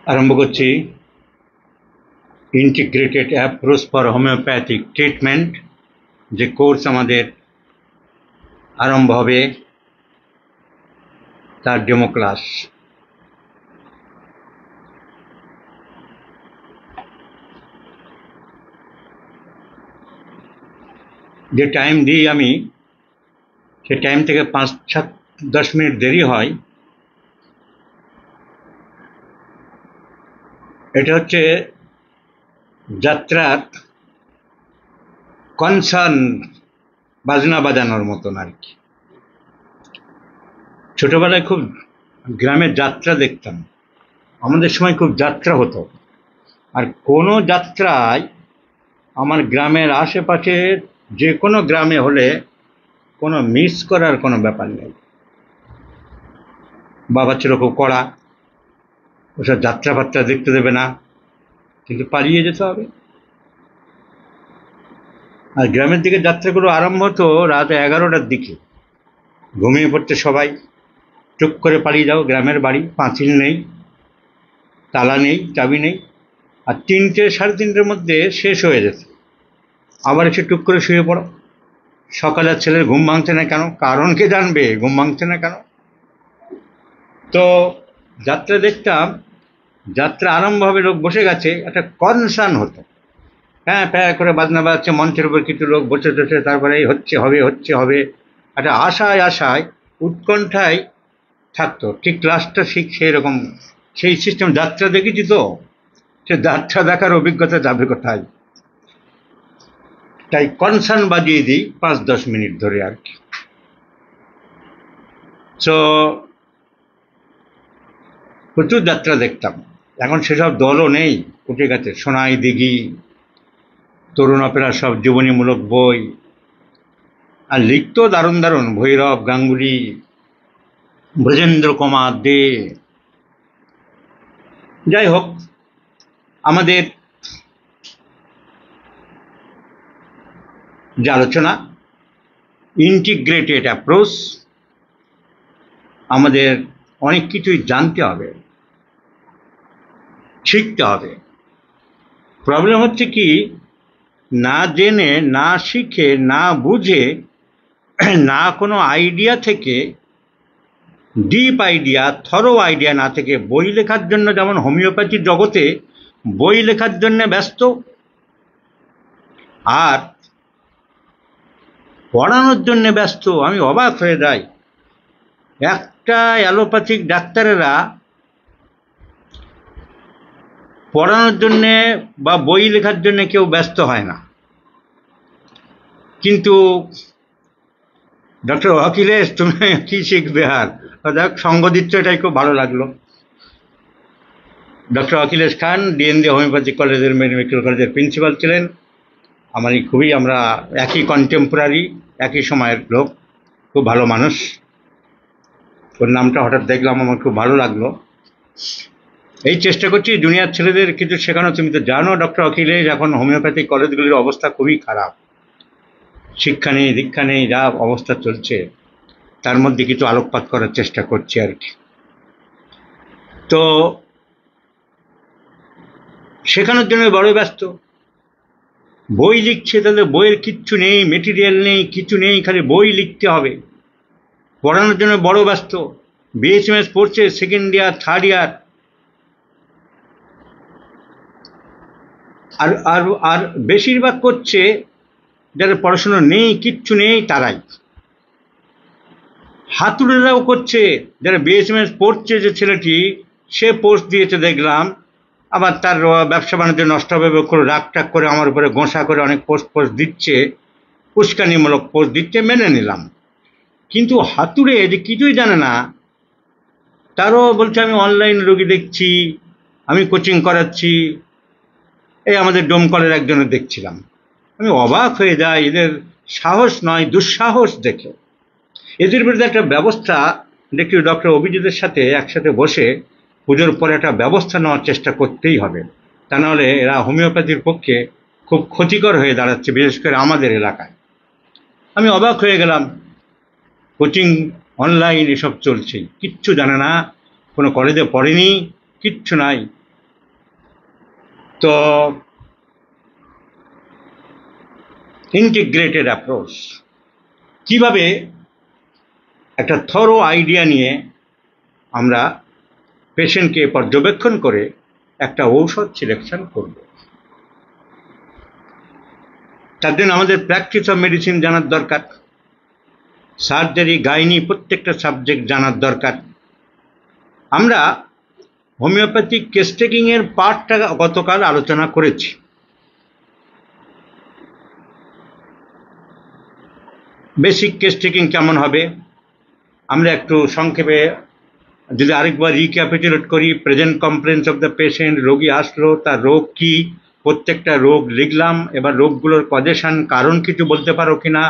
আরম্ভ করছি integrated approach for homeopathic treatment, যে কোর্স আমাদের আরম্ভ হবে তার ডেমো ক্লাস। যে টাইম দিই আমি, সে টাইম থেকে 5-10 মিনিট দেরি হয়। এটা হচ্ছে যাত্রার কনসার্ন বাজনা বাজানোর মতন আর কি। ছোটবেলায় খুব গ্রামের যাত্রা দেখতাম, আমাদের সময় খুব যাত্রা হতো। আর কোনো যাত্রায় আমার গ্রামের আশেপাশে যে কোনো গ্রামে হলে কোনো মিস করার কোনো ব্যাপার নেই। বাবা ছিল খুব কড়া, ওসব যাত্রা ফাত্রা দেখতে দেবে না, কিন্তু পালিয়ে যেতে হবে। আর গ্রামের দিকে যাত্রাগুলো আরম্ভ হতো রাত 11টার দিকে। ঘুমিয়ে পড়তে সবাই, টুক করে পালিয়ে যাও গ্রামের বাড়ি, পাঁচিল নেই, তালা নেই, চাবি নেই। আর 3টে-3:30টার মধ্যে শেষ হয়ে যেত। আবার এসে টুক করে শুয়ে পড়ো। সকালে ছেলের ঘুম ভাঙছে না কেন? কারণ কে জানবে ঘুম ভাঙছে না কেন। তো যাত্রা দেখতাম, যাত্রা আরম্ভ হবে, লোক বসে গেছে, একটা কনসার্ন হতো। হ্যাঁ, প্যাঁ করে বাজনা বাজাচ্ছে, মঞ্চের উপর কিছু লোক বসে বসে, তারপরে এই হচ্ছে হবে, একটা আশায় আশায় উৎকণ্ঠায় থাকতো। ঠিক লাস্টটা ঠিক সেই রকম, সেই সিস্টেম। যাত্রা দেখেছি তো, সে যাত্রা দেখার অভিজ্ঞতা যাবে কোথায়। তাই কনসার্ন বাজিয়ে দিই 5-10 মিনিট ধরে আর কি। তো প্রচুর যাত্রা দেখতাম। এখন সেসব দলও নেই, উঠে গেছে। সোনাই দিঘি, তরুণ অপেরা, সব জীবনীমূলক বই। আর লিখতো দারুণ দারুণ, ভৈরব গাঙ্গুলি, ব্রজেন্দ্র কুমার দে। যাই হোক, আমাদের যে আলোচনা, ইন্টিগ্রেটেড অ্যাপ্রোচ, আমাদের অনেক কিছুই জানতে হবে, শিখতে হবে। প্রবলেম হচ্ছে কি, না জেনে, না শিখে, না বুঝে, না কোনো আইডিয়া থেকে, ডিপ আইডিয়া, থরো আইডিয়া না থেকে, বই লেখার জন্য, যেমন হোমিওপ্যাথি জগতে বই লেখার জন্য ব্যস্ত, আর পড়ানোর জন্য ব্যস্ত। আমি অবাক হয়ে যাই, একটা অ্যালোপ্যাথিক ডাক্তারেরা পড়ানোর জন্যে বা বই লেখার জন্য কেউ ব্যস্ত হয় না। কিন্তু ডক্টর অখিলেশ, তুমি কি শিখবে? আর দেখ, সঙ্গ দিচ্ছ, এটাই খুব ভালো লাগলো। ডক্টর অখিলেশ খান ডিএনডি হোমিওপ্যাথিক কলেজের, মেডিকেল কলেজের প্রিন্সিপাল ছিলেন। আমরা একই কন্টেম্পোরারি, একই সময়ের লোক। খুব ভালো মানুষ। ওর নামটা হঠাৎ দেখলাম, আমার খুব ভালো লাগলো। এই চেষ্টা করছি জুনিয়র ছেলেদের কিছু শেখানো। তুমি তো জানো ডক্টর অখিলেশ, এখন হোমিওপ্যাথিক কলেজগুলির অবস্থা খুবই খারাপ। শিক্ষা নেই, দীক্ষা নেই, যা অবস্থা চলছে তার মধ্যে কিছু আলোকপাত করার চেষ্টা করছি আর কি। তো শেখানোর জন্য বড় ব্যস্ত, বই লিখছে, তাদের বইয়ের কিচ্ছু নেই, মেটেরিয়াল নেই, কিছু নেই, খালি বই লিখতে হবে। পড়ানোর জন্য বড় ব্যস্ত, বিএসএমএস পড়ছে, সেকেন্ড ইয়ার, থার্ড ইয়ার। আর আর আর বেশিরভাগ করছে যারা পড়াশোনা নেই, কিচ্ছু নেই, তারাই। হাতুড়েরাও করছে, যারা বিএসএমএস পড়ছে, যে ছেলেটি সে পোস্ট দিয়েছে দেখলাম, আবার তার ব্যবসা বাণিজ্য নষ্ট হবে করে রাগ টাগ করে আমার উপরে গোঁসা করে অনেক পোস্ট দিচ্ছে, উস্কানিমূলক পোস্ট দিচ্ছে, মেনে নিলাম। কিন্তু হাতুড়ে যে কিছুই জানে না, তারও বলছে আমি অনলাইন রোগী দেখছি, আমি কোচিং করাচ্ছি। এই আমাদের ডোমকলের একজনের দেখছিলাম, আমি অবাক হয়ে যাই, এদের সাহস নয় দুঃসাহস দেখে। এদের বিরুদ্ধে একটা ব্যবস্থা দেখি, ডক্টর অভিজিতের সাথে একসাথে বসে পুজোর পরে একটা ব্যবস্থা নেওয়ার চেষ্টা করতেই হবে, তা নাহলে এরা হোমিওপ্যাথির পক্ষে খুব ক্ষতিকর হয়ে দাঁড়াচ্ছে, বিশেষ করে আমাদের এলাকায়। আমি অবাক হয়ে গেলাম, কোচিং অনলাইন এসব চলছে, কিচ্ছু জানে না, কোনো কলেজে পড়েনি, কিচ্ছু নাই। তো ইন্টিগ্রেটেড অ্যাপ্রোচ, কিভাবে একটা থরো আইডিয়া নিয়ে আমরা পেশেন্টকে পর্যবেক্ষণ করে একটা ঔষধ সিলেকশন করব। তার জন্য আমাদের প্র্যাকটিস অফ মেডিসিন জানার দরকার, সার্জারি, গাইনি, প্রত্যেকটা সাবজেক্ট জানার দরকার। আমরা হোমিওপ্যাথিক কেস টেকিংয়ের পার্টটা গতকাল আলোচনা করেছি। বেসিক কেস টেকিং কেমন হবে আমরা একটু সংক্ষেপে যদি আরেকবার রিক্যাপিচুলেট করি। Present complaints of the patient, রোগী আসলো, তার রোগ কি, প্রত্যেকটা রোগ লিখলাম। এবার রোগগুলোর কজেশন, কারণ কিছু বলতে পারো কিনা,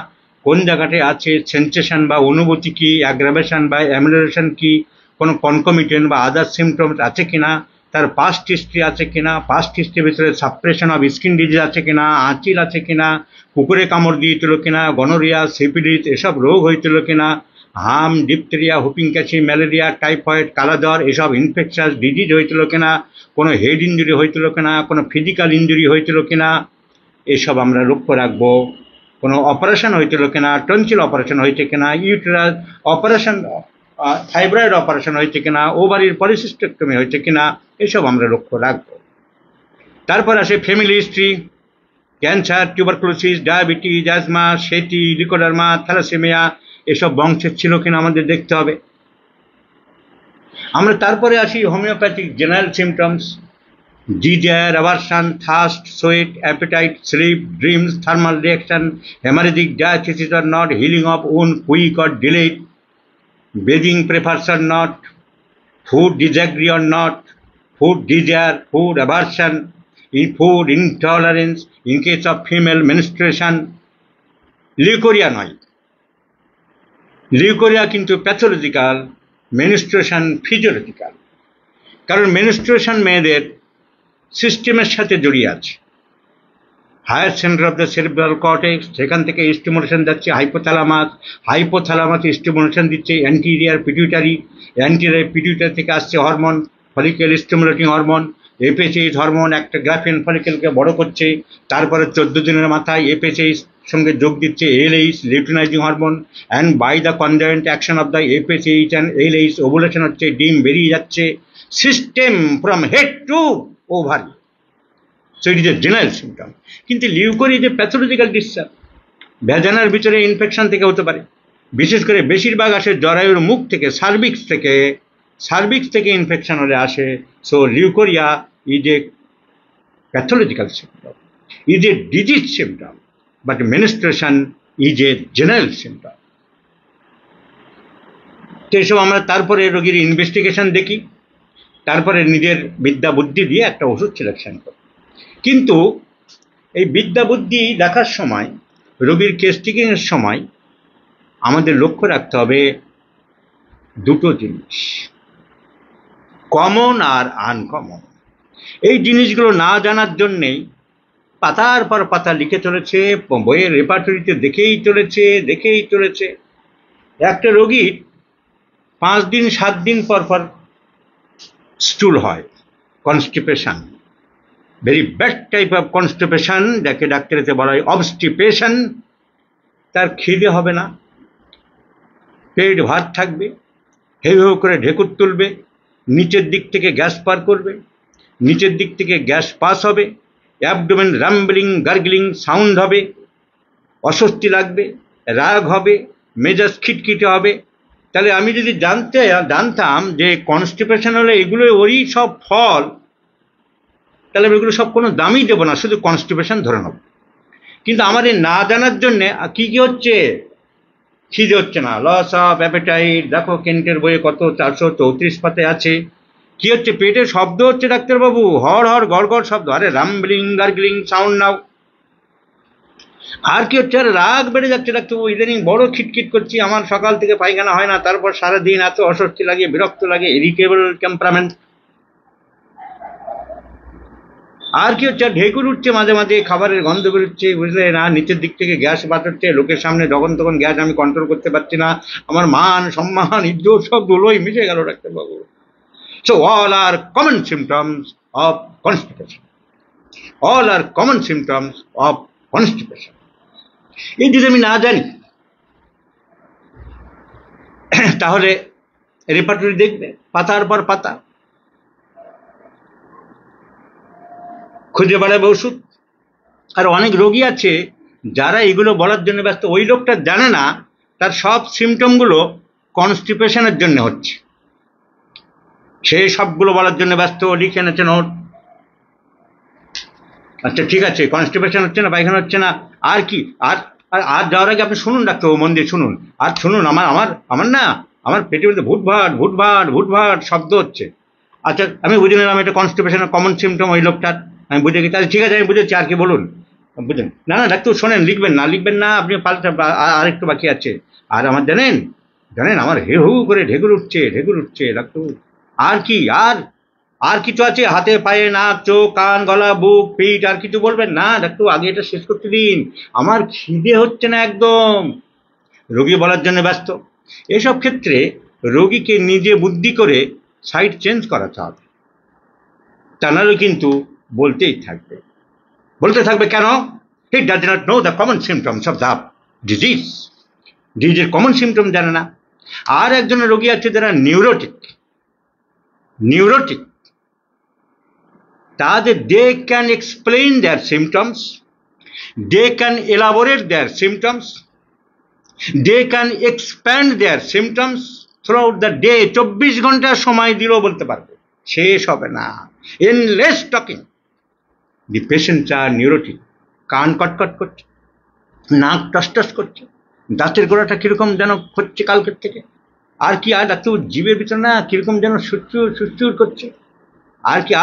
কোন জায়গাতে আছে, সেন্সেশন বা অনুভূতি কি, অ্যাগ্রাভেশন বা অ্যামিউলেশন কি, কোনো কনকমিটেন্ট বা আদার সিমটমস আছে কিনা, তার পাস্ট হিস্ট্রি আছে কিনা, পাস্ট হিস্ট্রির ভিতরে সাপ্রেশন অফ স্কিন ডিজিজ আছে কিনা, আঁচিল আছে কিনা, কুকুরে কামড় দিয়েছিল কিনা, গনোরিয়া, সিফিলিস এসব রোগ হয়েছিল কিনা, হাম, diphtheria, whooping cough, malaria, typhoid, কালাজ্বর এসব ইনফেকশাস ডিজিজ হয়েছিল কিনা, কোনো হেড ইঞ্জুরি হয়েছিল কিনা, কোনো ফিজিক্যাল ইঞ্জুরি হয়েছিল কিনা, এসব আমরা লক্ষ্য রাখবো। কোনো অপারেশন হয়েছিল কিনা, টনসিল অপারেশন হয়েছে কিনা, ইউটেরাস অপারেশন, থাইরয়েড অপারেশন হয়েছে কিনা, ওভারির পলিসিস্টেক্টমি হয়েছে কিনা, এসব আমরা লক্ষ্য রাখবো। তারপর আসে family history, cancer, tuberculosis, diabetes, asthma, সেটি, লিকোডার্মা, থ্যালাসেমিয়া এসব বংশের ছিল কিনা আমাদের দেখতে হবে। আমরা তারপরে আসি homeopathic general symptoms, desire, aversion, thirst, sweat, appetite, sleep, dreams, thermal reaction, haemorrhagic diathesis or not, healing of wound quick or delayed, bathing prefers or not, food disagree or not, food desire, food aversion, food intolerance in case of female menstruation. Leucorrhoea নয়, leucorrhoea কিন্তু pathological, menstruation physiological. কারণ menstruation মেয়েদের সিস্টেমের সাথে জড়িয়ে আছে। Higher centre of the cerebral cortex, সেখান থেকে স্টিমুলেশন যাচ্ছে হাইপোথ্যালামাস, হাইপোথ্যালামাস স্টিমুলেশন দিচ্ছে অ্যান্টিরিয়ার পিটুইটারি, অ্যান্টিরিয়ার পিটুইটারি থেকে আসছে hormone, follicle stimulating hormone, FSH hormone একটা গ্রাফিন ফলিকেলকে বড় করছে। তারপরে 14 দিনের মাথায় এফএসএইচ সঙ্গে যোগ দিচ্ছে LH, luteinizing hormone, and by the conjoint action of the FSH and LH ovulation হচ্ছে, ডিম বেরিয়ে যাচ্ছে, system from head to ovary. So it is a general symptom. কিন্তু লিউকোরিয়া যে প্যাথোলজিক্যাল ডিসচার্জ, ভ্যাজানার ভিতরে ইনফেকশন থেকে হতে পারে, বিশেষ করে বেশিরভাগ আসে জরায়ুর মুখ থেকে, সার্ভিক্স থেকে ইনফেকশন হলে আসে। So leucorrhoea is a pathological symptom, is a disease symptom, but menstruation is a general symptom. তো এসব আমরা তারপরে রোগীর ইনভেস্টিগেশন দেখি, তারপরে নিজের বিদ্যা বুদ্ধি দিয়ে একটা ওষুধ সিলেকশন করি। কিন্তু এই বিদ্যা বুদ্ধি দেখার সময়, রোগীর কেস টেকিংয়ের সময় আমাদের লক্ষ্য রাখতে হবে দুটো জিনিস, কমন আর আনকমন। এই জিনিসগুলো না জানার জন্যেই পাতার পর পাতা লিখে চলেছে, বইয়ের রেপার্টরিতে দেখেই চলেছে। একটা রোগীর 5 দিন 7 দিন পর পর স্টুল হয়, constipation, very bad type of constipation, যাকে ডাক্তারিতে বলা হয় অবস্টিপেশন। তার খিদে হবে না, পেট ভাত থাকবে, হেউ হেউ করে ঢেকুর তুলবে, নিচের দিক থেকে গ্যাস পার করবে, নিচের দিক থেকে গ্যাস পাস হবে, অ্যাবডোমেন রাম্বলিং গার্গলিং সাউন্ড হবে, অস্বস্তি লাগবে, রাগ হবে, মেজাজ খিটখিটে হবে। তাহলে আমি যদি জানতাম যে কনস্টিপেশন হলে এগুলো ওরই সব ফল, তাহলে আমি এগুলো সব কোনো দামই দেবো না, শুধু কনস্টিপেশন ধরে নেব। কিন্তু আমার এই না জানার জন্যে কি হচ্ছে, খিদে হচ্ছে না, লস অফ অ্যাপেটাইট, দেখো কেন্টের বইয়ে কত 434 পাতায় আছে। কি হচ্ছে, পেটে শব্দ হচ্ছে ডাক্তারবাবু, হড় হড় গড় গড় শব্দ, আরে রাম্বলিং গার্গলিং সাউন্ড নাও। আর কি হচ্ছে, আরে রাগ বেড়ে যাচ্ছে ডাক্তারবাবু, ইদানিং বড় খিটখিট করছি, আমার সকাল থেকে পায়খানা হয় না, তারপর সারাদিন এত অস্বস্তি লাগে, বিরক্ত লাগে, ইরিটেবল টেম্পারামেন্ট। আর কি হচ্ছে, ঢেকুর উঠছে মাঝে মাঝে, খাবারের গন্ধ বেরোচ্ছে, বুঝলে না, নিচের দিক থেকে গ্যাস বার হচ্ছে, লোকের সামনে যখন তখন গ্যাস আমি কন্ট্রোল করতে পারছি না, আমার মান সম্মান ইজ্জত সব ধুলোই মিশে গেল ডাক্তারবাবু। So all are common symptoms of constipation. All are common symptoms of constipation. এই যদি আমি না জানি, তাহলে রেপার্টরি দেখবে পাতার পর পাতা, খুঁজে বেড়াবে ওষুধ। আর অনেক রোগী আছে যারা এগুলো বলার জন্য ব্যস্ত, ওই লোকটা জানে না তার সব সিমটমগুলো কনস্টিপেশনের জন্য হচ্ছে, সে সবগুলো বলার জন্য ব্যস্ত, লিখে এনেছে নোট। আচ্ছা ঠিক আছে, কনস্টিপেশন হচ্ছে না, পায়খানা হচ্ছে না, আর কি, আর আর যাওয়ার আগে আপনি শুনুন ডাক্তার, মন দিয়ে শুনুন, আর শুনুন, আমার পেটের মধ্যে ভুটভাট শব্দ হচ্ছে। আচ্ছা আমি বুঝে নিলাম এটা কনস্টিপেশনের কমন সিমটম ওই লোকটার, আমি বুঝে গেছি। আচ্ছা ঠিক আছে, আমি বুঝেছি, আর কি বলুন, বুঝলেন না? ডাক্তার শোনেন, লিখবেন না আপনি পাল্টা, আর একটু বাকি আছে। আর আমার জানেন আমার হু করে ঢেকুর উঠছে ডাক্তার। আর কি, আর কিছু আছে, হাতে পায়ে, নাক চোখ কান গলা বুক পিঠ, আর কিছু বলবেন না ডাক্তার? আগে এটা শেষ করতে দিন, আমার খিদে হচ্ছে না একদম। রোগী বলার জন্য ব্যস্ত। এসব ক্ষেত্রে রোগীকে নিজে বুদ্ধি করে সাইড চেঞ্জ করাতে হবে, তা নাহলে কিন্তু বলতে থাকবে। কেন? He does not know the common symptoms of the ডিজিজের কমন সিমটম জানে না। আর একজন রোগী আছে যারা নিউরোটিক, তাদের they can explain their symptoms, they can elaborate their symptoms, they can expand their symptoms throughout the day। 24 ঘন্টা সময় দিলেও বলতে পারবে, শেষ হবে না, endless talking। The patients are neurotic, কান কটকট করছে, নাক টসটস করছে, দাঁতের গোড়াটা কিরকম যেন হচ্ছে কালকের থেকে, আর কি, আর ডাক্তার জিভের ভিতরে না কিরকম যেন সুচুর করছে,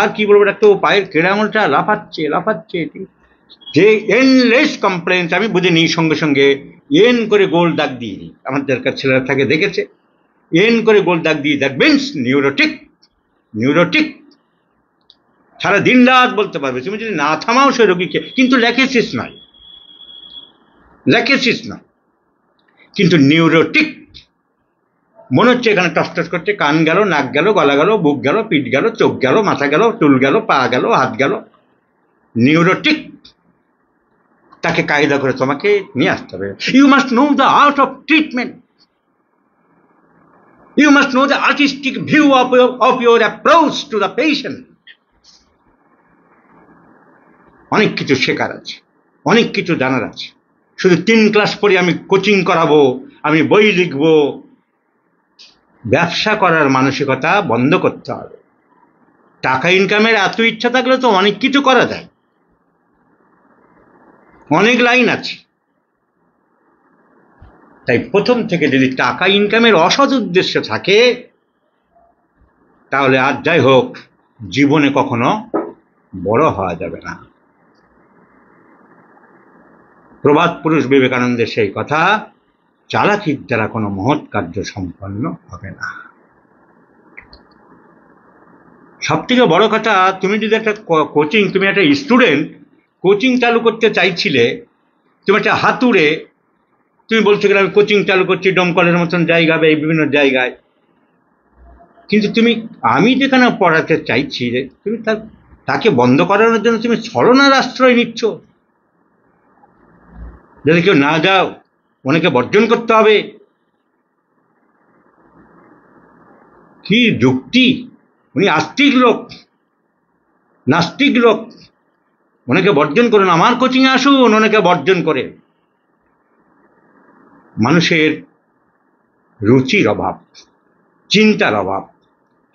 আর কি বলবো ডাক্তার, পায়ের কেড়ে আঙুলটা লাফাচ্ছে। যে এনলেস কমপ্লেন্স আমি বুঝে নিই, সঙ্গে সঙ্গে এন করে গোল দাগ দিয়ে দিই। আমাদের কাছে ছেলেরা থাকে, দেখেছে, এন করে গোল দাগ দিয়ে, দ্যাট মিনস নিউরোটিক। সারা দিন রাত বলতে পারবে, তুমি যদি না থামাও সে রোগীকে। কিন্তু ল্যাকেসিস নয়, কিন্তু নিউরোটিক। মনে হচ্ছে এখানে টসটস করছে, কান গেল, নাক গেল, গলা গেল, বুক গেল, পিঠ গেল, চোখ গেল, মাথা গেল, চুল গেল, পা গেল, হাত গেল। নিউরোটিক, তাকে কায়দা করে তোমাকে নিয়ে আসতে হবে। You must know the art of treatment, you must know the artistic view of your approach to the patient. অনেক কিছু শেখার আছে, অনেক কিছু জানার আছে। শুধু 3 ক্লাস পড়ে আমি কোচিং করাবো, আমি বই লিখবো, ব্যবসা করার মানসিকতা বন্ধ করতে হবে। টাকা ইনকামের এত ইচ্ছা থাকলে তো অনেক কিছু করা যায়, অনেক লাইন আছে। তাই প্রথম থেকে যদি টাকা ইনকামের অসৎ উদ্দেশ্য থাকে, তাহলে আর যাই হোক জীবনে কখনো বড় হওয়া যাবে না। প্রবাদ পুরুষ বিবেকানন্দের সেই কথা, চালাকির দ্বারা কোনো মহৎ কার্য সম্পন্ন হবে না। সব থেকে বড় কথা, তুমি যদি একটা কোচিং, তুমি একটা স্টুডেন্ট, কোচিং চালু করতে চাইছিলে, তুমি একটা হাতুড়ে তুমি বলছো কিনা আমি কোচিং চালু করছি ডমকলের মতন জায়গা বা এই বিভিন্ন জায়গায়, কিন্তু তুমি আমি যেখানে পড়াতে চাইছি তুমি তাকে বন্ধ করানোর জন্য তুমি ছলনার আশ্রয় নিচ্ছ। যদি কেউ না যাও অনেকে বর্জন করতে হবে, কি যুক্তি! উনি আস্তিক লোক, নাস্তিক লোক, অনেকে বর্জন করুন, আমার কোচিংয়ে আসুন, অনেকে বর্জন করে। মানুষের রুচির অভাব, চিন্তার অভাব,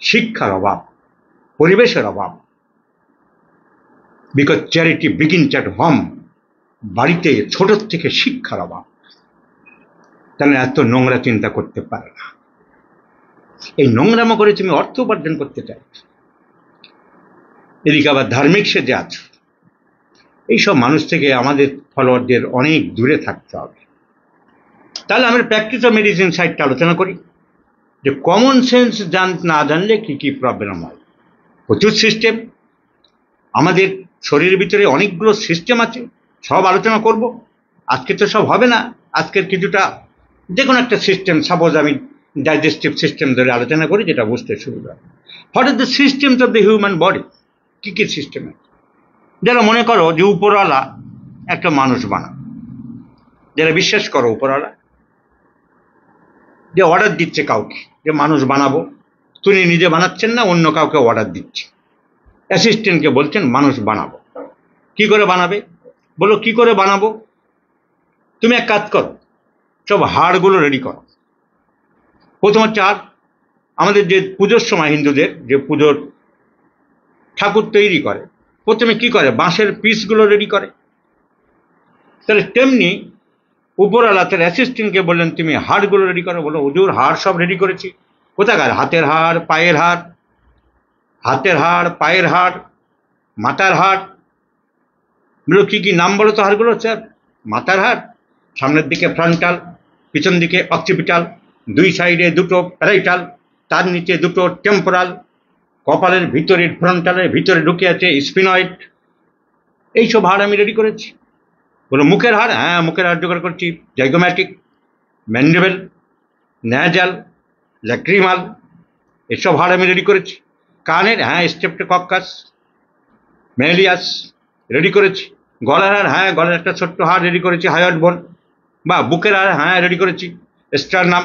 শিক্ষার অভাব, পরিবেশের অভাব। Because charity begins at home, বাড়িতে ছোট থেকে শিক্ষার অভাব। তাহলে এত নোংরা চিন্তা করতে পারে না। এই নোংরামো করে তুমি অর্থ উপার্জন করতে চাই, এদিকে আবার ধার্মিক সেজে আছো। এইসব মানুষ থেকে আমাদের ফলোয়ারদের অনেক দূরে থাকতে হবে। তাহলে আমরা প্র্যাকটিস অফ মেডিসিন সাইডটা আলোচনা করি, যে কমন সেন্স না জানলে কি কি প্রবলেম হয়। প্রচুর সিস্টেম, আমাদের শরীরের ভিতরে অনেকগুলো সিস্টেম আছে, সব আলোচনা করব। আজকে তো সব হবে না, আজকের কিছুটা যে কোনো একটা সিস্টেম, সাপোজ আমি ডাইজেস্টিভ সিস্টেম ধরে আলোচনা করি, যেটা বুঝতে সুবিধা। What are the systems of the human body, কী কী সিস্টেম আছে। যারা মনে করো যে উপরওয়ালা একটা মানুষ বানা, যারা বিশ্বাস করো উপরওয়ালা যে অর্ডার দিচ্ছে কাউকে যে মানুষ বানাবো, তিনি নিজে বানাচ্ছেন না, অন্য কাউকে অর্ডার দিচ্ছে, অ্যাসিস্ট্যান্টকে বলছেন মানুষ বানাবো। কি করে বানাবে? বলো কি করে বানাবো? তুমি এক কাজ করো, সব হাড়গুলো রেডি করো। প্রথম হচ্ছে হাড়। আমাদের যে পুজোর সময় হিন্দুদের যে পুজোর ঠাকুর তৈরি করে, প্রথমে কি করে? বাঁশের পিসগুলো রেডি করে। তাহলে তেমনি উপরওয়ালা তার অ্যাসিস্ট্যান্টকে বললেন তুমি হাড়গুলো রেডি করো। বলো হুজুর হাড় সব রেডি করেছি। কোথাকার? হাতের হাড়, পায়ের হাড়, হাতের হাড়, পায়ের হাড়, মাথার হাড়। বলো কি কি নাম বলো তো হাড়গুলো? স্যার মাথার হাড়, সামনের দিকে ফ্রন্টাল, পিছন দিকে অক্সিপিটাল, দুই সাইডে দুটো প্যারাইটাল, তার নিচে দুটো টেম্পোরাল, কপালের ভিতরে ফ্রন্টালের ভিতরে ঢুকে আছে স্পিনয়েড। এইসব হাড় আমি রেডি করেছি। বলো মুখের হাড়? হ্যাঁ মুখের হাড় জোগাড় করছি। জাইগোম্যাটিক, ম্যান্ডিবেল, ন্যাজাল, ল্যাক্রিমাল, এসব হাড় আমি রেডি করেছি। কানের? হ্যাঁ স্ট্রেপ্টোকক্কাস, ম্যালিয়াস রেডি করেছি। গলার হাড়? হ্যাঁ গলার একটা ছোট্ট হাড় রেডি করেছি, হায়ার্ড বোন। বা বুকের হাড়? হ্যাঁ রেডি করেছি, স্টারনাম।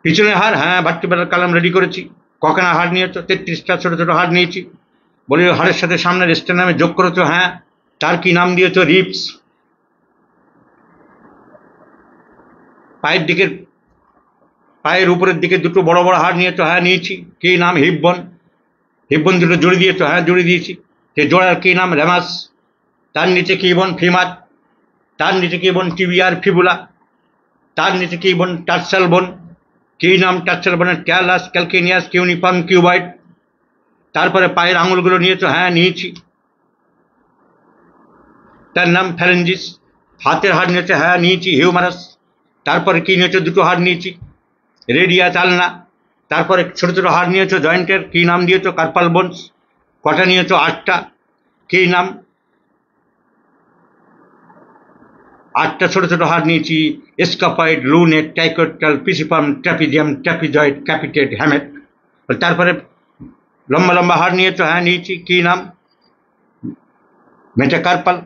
পিছনের হাড়? হ্যাঁ ভার্টিব্রাল কলাম রেডি করেছি। কখানা হাড় নিয়েছো? 33টা ছোট ছোট হাড় নিয়েছি। বলি হাড়ের সাথে সামনের স্টারনামে যোগ করেছো? হ্যাঁ। তার কি নাম দিয়েছো? রিপস। পায়ের দিকের, পায়ের উপরের দিকে দুটো বড় বড় হাড় নিয়েছো? হ্যাঁ নিয়েছি। কি নাম? হিপবোন। হিপবোন দুটো জুড়ে দিয়েছো? হ্যাঁ জুড়ে দিয়েছি। সে জোড়ার কি নাম? র্যামাস। তার নিচে কি বোন? ফিমার। তার নিচে কি বোন? টিবিয়ার ফিবুলা। তার নিচে কি বোন? টার্সাল বোন। কি নাম টার্সাল বোনের? Talus, calcaneus, cuneiform, cuboid. তারপরে পায়ের আঙুলগুলো নিয়েছো? হ্যাঁ নিয়েছি। তার নাম ফ্যারেঞ্জিস। হাতের হাড় নিয়েছো? হ্যাঁ নিয়েছি, হিউমারাস। তারপরে কি নিয়েছো? দুটো হাড় নিয়েছি, রেডিয়া, চালনা। তারপরে ছোট ছোট হাড় নিয়েছো জয়েন্টের, কি নাম দিয়েছো? Carpal bones. কটা নিয়েছো? 8টা। কি নাম? 8টা ছোট ছোট হাড় নিয়েছি, scaphoid, lunate, triquetral, pisiform, trapezium, trapezoid, capitate, hamate. তারপরে লম্বা লম্বা হাড় নিয়েছো? হ্যাঁ নিয়েছি। কি নাম? মেটাকার্পাল।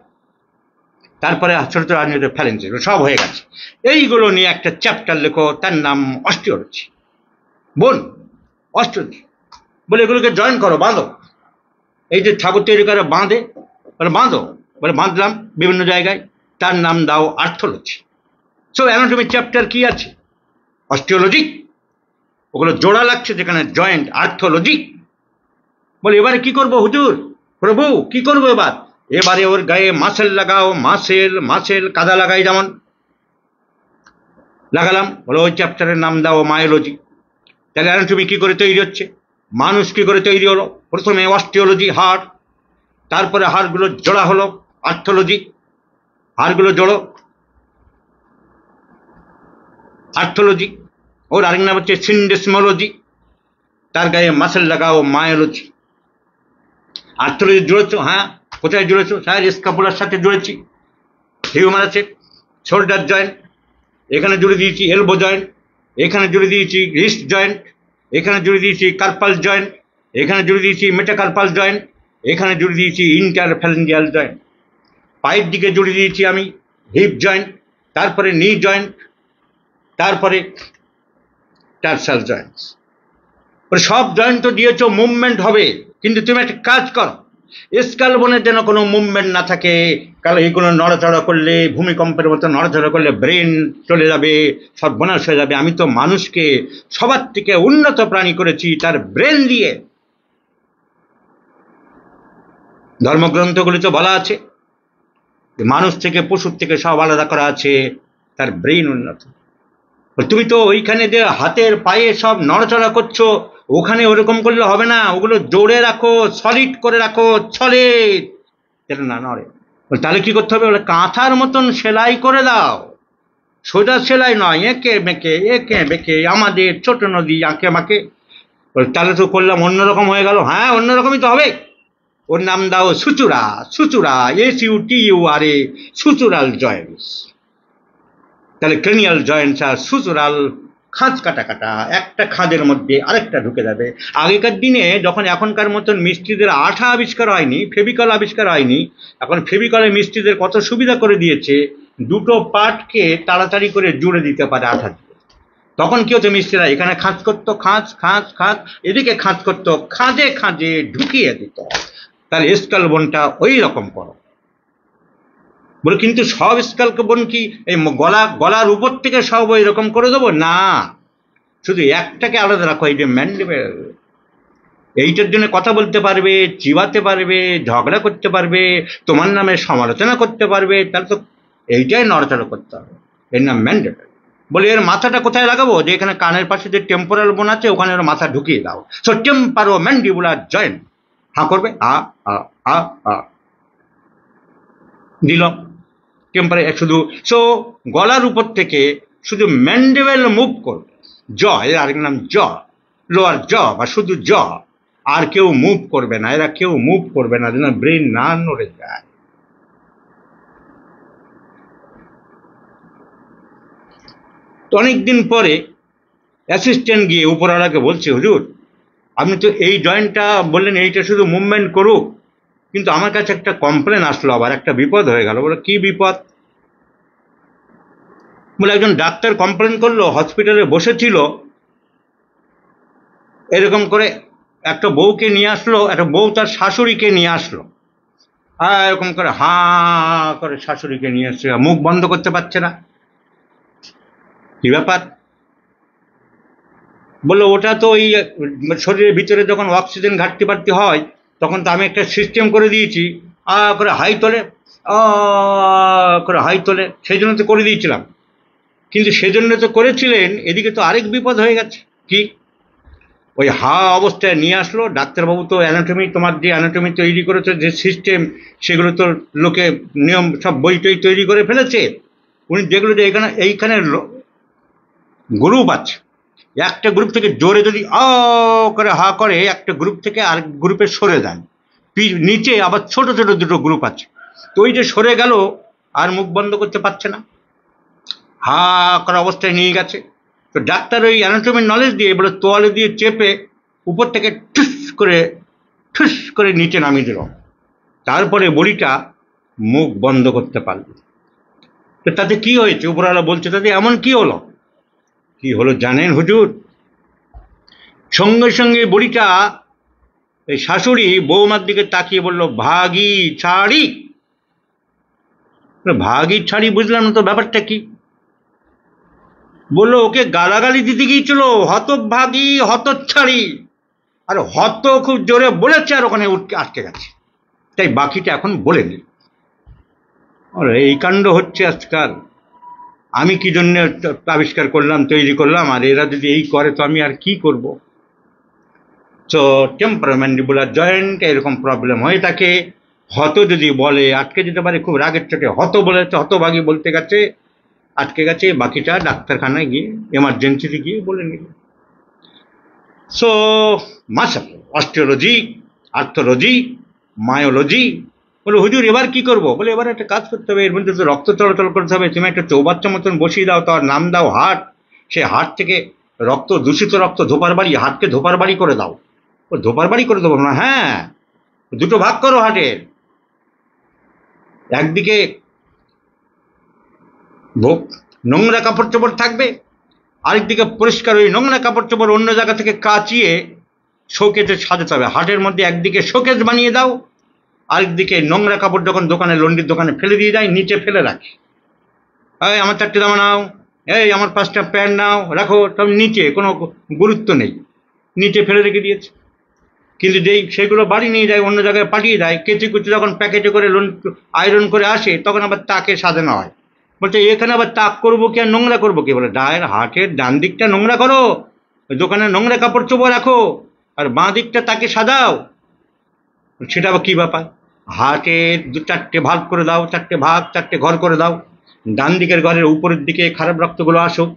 তারপরে ছোট ছোট হাড় নিয়েছো ফ্যালেঞ্জিস। সব হয়ে গেছে। এইগুলো নিয়ে একটা চ্যাপ্টার লেখো, তার নাম অস্টিওলজি। বোন, অস্টিওলজি। বলে এগুলোকে জয়েন করো, বাঁধো। এই যে ঠাকুর তৈরি করে বাঁধে, বলে বাঁধো। বলে বাঁধলাম বিভিন্ন জায়গায়, তার নাম দাও আর্থোলজি। সো অ্যানাটমি চ্যাপ্টার কি আছে? অস্টিওলজি। ওগুলো জোড়া লাগছে যেখানে জয়েন্ট, আর্থোলজি। বলে এবারে কি করবো হুজুর? প্রভু কি করবো এবার? এবারে ওর গায়ে মাসেল লাগাও। মাসেল, মাসেল কাদা লাগাই যেমন, লাগালাম। বলে ওই চ্যাপ্টারের নাম দাও মায়োলজি। তাহলে অ্যানাটমি কি করে তৈরি হচ্ছে? মানুষ কি করে তৈরি হলো? প্রথমে অস্টিওলজি, হাড়। তারপরে হাড়গুলো জোড়া হলো, আর্থোলজি। হাড়গুলো জোড়ো, আর্থোলজি। ওর আরেক নাম হচ্ছে সিন্ডেসমোলজি। তার গায়ে মাসেল লাগাও মায়োলজি। আর্থোলজি জুড়েছ? হ্যাঁ। কোথায় জুড়েছো? স্যার স্ক্যাপুলার সাথে জুড়েছি, হিউমার আছে, শোল্ডার জয়েন্ট, এখানে জুড়ে দিয়েছি এলবো জয়েন্ট, এখানে জুড়ে দিয়েছি রিস্ট জয়েন্ট, এখানে জুড়ে দিয়েছি কার্পাল জয়েন্ট, এখানে জুড়ে দিয়েছি মেটাকার্পাল জয়েন্ট, এখানে জুড়ে দিয়েছি ইন্টারফ্যালেঞ্জিয়াল জয়েন্ট। পায়ের দিকে জুড়ে দিয়েছি আমি হিপ জয়েন্ট, তারপরে নি জয়েন্ট, তারপরে টার্সাল জয়েন্টস। সব জয়েন্ট তো দিয়েছো, মুভমেন্ট হবে, কিন্তু তুমি একটা কাজ করো, স্কাল বোনের যেন কোনো মুভমেন্ট না থাকে। কারণ এইগুলো নড়াচড়া করলে, ভূমিকম্পের মতো নড়াচড়া করলে ব্রেন চলে যাবে, সর্বনাশ হয়ে যাবে। আমি তো মানুষকে সবার থেকে উন্নত প্রাণী করেছি তার ব্রেন দিয়ে। ধর্মগ্রন্থগুলি তো বলা আছে মানুষ থেকে, পশুর থেকে সব আলাদা করা আছে, তার ব্রেন উন্নত। তুমি তো ওইখানে যে হাতের পায়ে সব নড়াচড়া করছো, ওখানে ওরকম করলে হবে না, ওগুলো জোরে রাখো, সলিড করে রাখো, সলিড যেন না নড়ে। তাহলে কি করতে হবে? কাঁথার মতন সেলাই করে দাও, সোজা সেলাই নয়, এঁকে বেঁকে আমাদের ছোট নদী আঁকে মাকে। তাহলে তো করলাম অন্যরকম হয়ে গেল। হ্যাঁ, অন্যরকমই তো হবে। ওর নাম দাও সুচুরা, সুচুরা, SUTURA, সুচুরাল জয়েন্টস। তাহলে ক্রেনিয়াল জয়েন্টস আর সুচুরাল, খাঁজ কাটা কাটা, একটা খাঁজের মধ্যে আরেকটা ঢুকে যাবে। আগেকার দিনে যখন এখনকার মতন মিস্ত্রিদের আঠা আবিষ্কার হয়নি, ফেভিকল আবিষ্কার হয়নি, এখন ফেভিকলে মিস্ত্রিদের কত সুবিধা করে দিয়েছে, দুটো পার্টকে তাড়াতাড়ি করে জুড়ে দিতে পারে আঠা দিয়ে। তখন কি হতো, মিস্ত্রিরা এখানে খাঁজ করতো, খাঁজ খাঁজ খাঁজ, এদিকে খাঁজ করতো, খাঁজে খাঁজে ঢুকিয়ে দিত। তাহলে স্কাল বোনটা ওই রকম করো। বলে কিন্তু সব স্কাল বোন কি এই গলার উপর থেকে সব ওই রকম করে দেবো? না, শুধু একটাকে আলাদা রাখো, এই যে ম্যান্ডিবেল। এইটার জন্য কথা বলতে পারবে, চিবাতে পারবে, ঝগড়া করতে পারবে, তোমার নামে সমালোচনা করতে পারবে। তাহলে তো এইটাই নড়াচড়া করতে হবে, এর নাম ম্যান্ডিবেল। বলে এর মাথাটা কোথায় লাগাবো? যে এখানে কানের পাশে যে টেম্পোরাল বোন আছে, ওখানে ওর মাথা ঢুকিয়ে দাও। So temporomandibular joint. হাঁ করবে, আ আ আ আ দিল টেম্পারে শুধু। সো গলার উপর থেকে শুধু ম্যান্ডিবেল মুভ করবে, জ, এর আরেক নাম জ, লোয়ার জ বা শুধু জ, আর কেউ মুভ করবে না, এরা কেউ মুভ করবে না, যেন ব্রেন না নড়ে যায়। তো অনেকদিন পরে অ্যাসিস্ট্যান্ট গিয়ে উপরওয়ালাকে বলছে, হুজুর আপনি তো এই জয়েন্টটা বললেন এইটা শুধু মুভমেন্ট করুক, কিন্তু আমার কাছে একটা কমপ্লেন আসলো, আবার একটা বিপদ হয়ে গেল। বলে কি বিপদ? বলে একজন ডাক্তার কমপ্লেন করলো, হসপিটালে বসেছিল, এরকম করে একটা বউকে নিয়ে আসলো, একটা বউ তার শাশুড়িকে নিয়ে আসলো, আর এরকম করে হাঁ করে শাশুড়িকে নিয়ে আসছে, মুখ বন্ধ করতে পারছে না। কি ব্যাপার? বললো ওটা তো ওই শরীরের ভিতরে যখন অক্সিজেন ঘাটতি বাড়তি হয়, তখন তো আমি একটা সিস্টেম করে দিয়েছি, করে হাই তোলে, করে হাই তোলে, সেই জন্য তো করে দিয়েছিলাম। কিন্তু সেজন্য তো করেছিলেন, এদিকে তো আরেক বিপদ হয়ে গেছে। কি? ওই হা অবস্থায় নিয়ে আসলো, ডাক্তারবাবু তো অ্যানাটমি, তোমার যে অ্যানাটমি তৈরি করেছে, যে সিস্টেম, সেগুলো তো লোকে নিয়ম সব বই টই তৈরি করে ফেলেছে। উনি যেগুলো যে এইখানে গ্রুপ আছে, একটা গ্রুপ থেকে জোরে যদি করে হা করে, একটা গ্রুপ থেকে আরেক গ্রুপে সরে দেন। নিচে আবার ছোট ছোট দুটো গ্রুপ আছে, তো ওই যে সরে গেল, আর মুখ বন্ধ করতে পারছে না, হা করা অবস্থায় নিয়ে গেছে। তো ডাক্তার ওই অ্যানাটমির নলেজ দিয়ে বলে তোয়ালে দিয়ে চেপে উপর থেকে ঠুস করে নিচে নামিয়ে দিল। তারপরে বড়িটা মুখ বন্ধ করতে পারল। তো তাতে কি হয়েছে? উপরওয়ালা বলছে, তাতে এমন কি হলো? কি হলো জানেন হুজুর? সঙ্গে সঙ্গে বুড়িটা, এই শাশুড়ি বৌমার দিকে তাকিয়ে বলল, ভাগি ছাড়ি। ভাগি ছাড়ি বুঝলাম না তো, ব্যাপারটা কি? বললো ওকে গালাগালি দিতে গিয়েছিল, হতভাগী হতচ্ছাড়ি। আর হত খুব জোরে বলেছে, আর ওখানে আটকে গেছে, তাই বাকিটা এখন বলে নি। এই কাণ্ড হচ্ছে আজকাল। আমি কি জন্য আবিষ্কার করলাম, তৈরি করলাম, আর এরা যদি এই করে তো আমি আর কি করব? তো টেম্পোরামেন্ডিবুলার জয়েন্ট এরকম প্রবলেম হয়ে থাকে। হত যদি বলে আটকে যেতে পারে, খুব রাগের চোটে হত বলেছে, হতভাগী বলতে গেছে, আটকে গেছে, বাকিটা ডাক্তারখানায় গিয়ে এমার্জেন্সিতে গিয়ে বলে নিল। সো মাসেল, অস্টিওলজি, আর্থোলজি, মায়োলজি, বলে হুজুর এবার কি করবো? বলে এবার একটা কাজ করতে হবে, এর মধ্যে তো রক্ত চলাচল করতে হবে, তুমি একটা চৌবাচ্চা মতন বসিয়ে দাও, তার নাম দাও হাট, সে হাট থেকে রক্ত, দূষিত রক্ত ধোপার বাড়ি, হাটকে ধোপার বাড়ি করে দাও। ও ধোপার বাড়ি করে দেবো না? হ্যাঁ, দুটো ভাগ করো হাটের, একদিকে নোংরা কাপড় চোপড় থাকবে, আরেকদিকে পরিষ্কার ওই নোংরা কাপড় চোপড় অন্য জায়গা থেকে কাচিয়ে শোকেজে সাজাতে হবে। হাটের মধ্যে একদিকে শোকেজ বানিয়ে দাও, আরেকদিকে নোংরা কাপড় যখন দোকানে, লন্ডির দোকানে ফেলে দিয়ে যায়, নিচে ফেলে রাখে, এই আমার 4টে জামা নাও, এই আমার 5টা প্যান্ট নাও, রাখো, সব নিচে, কোনো গুরুত্ব নেই, নিচে ফেলে রেখে দিয়েছে। কিন্তু যেই সেগুলো বাড়ি নিয়ে যায়, অন্য জায়গায় পাঠিয়ে দেয়, কেচে কুচে যখন প্যাকেটে করে আয়রন করে আসে, তখন আবার তাকে সাজানো হয়। বলছে এখানে আবার তাক করবো কি আর নোংরা করবো কি? বলে হাটের ডান দিকটা নোংরা করো, দোকানে নোংরা কাপড় চোপড় রাখো, আর বাঁ দিকটা তাকে সাজাও। সেটা আবার কি ব্যাপার? হাটের 4টে ভাগ করে দাও, 4টে ভাগ, 4টে ঘর করে দাও। ডান দিকের ঘরের উপরের দিকে খারাপ রক্তগুলো আসুক।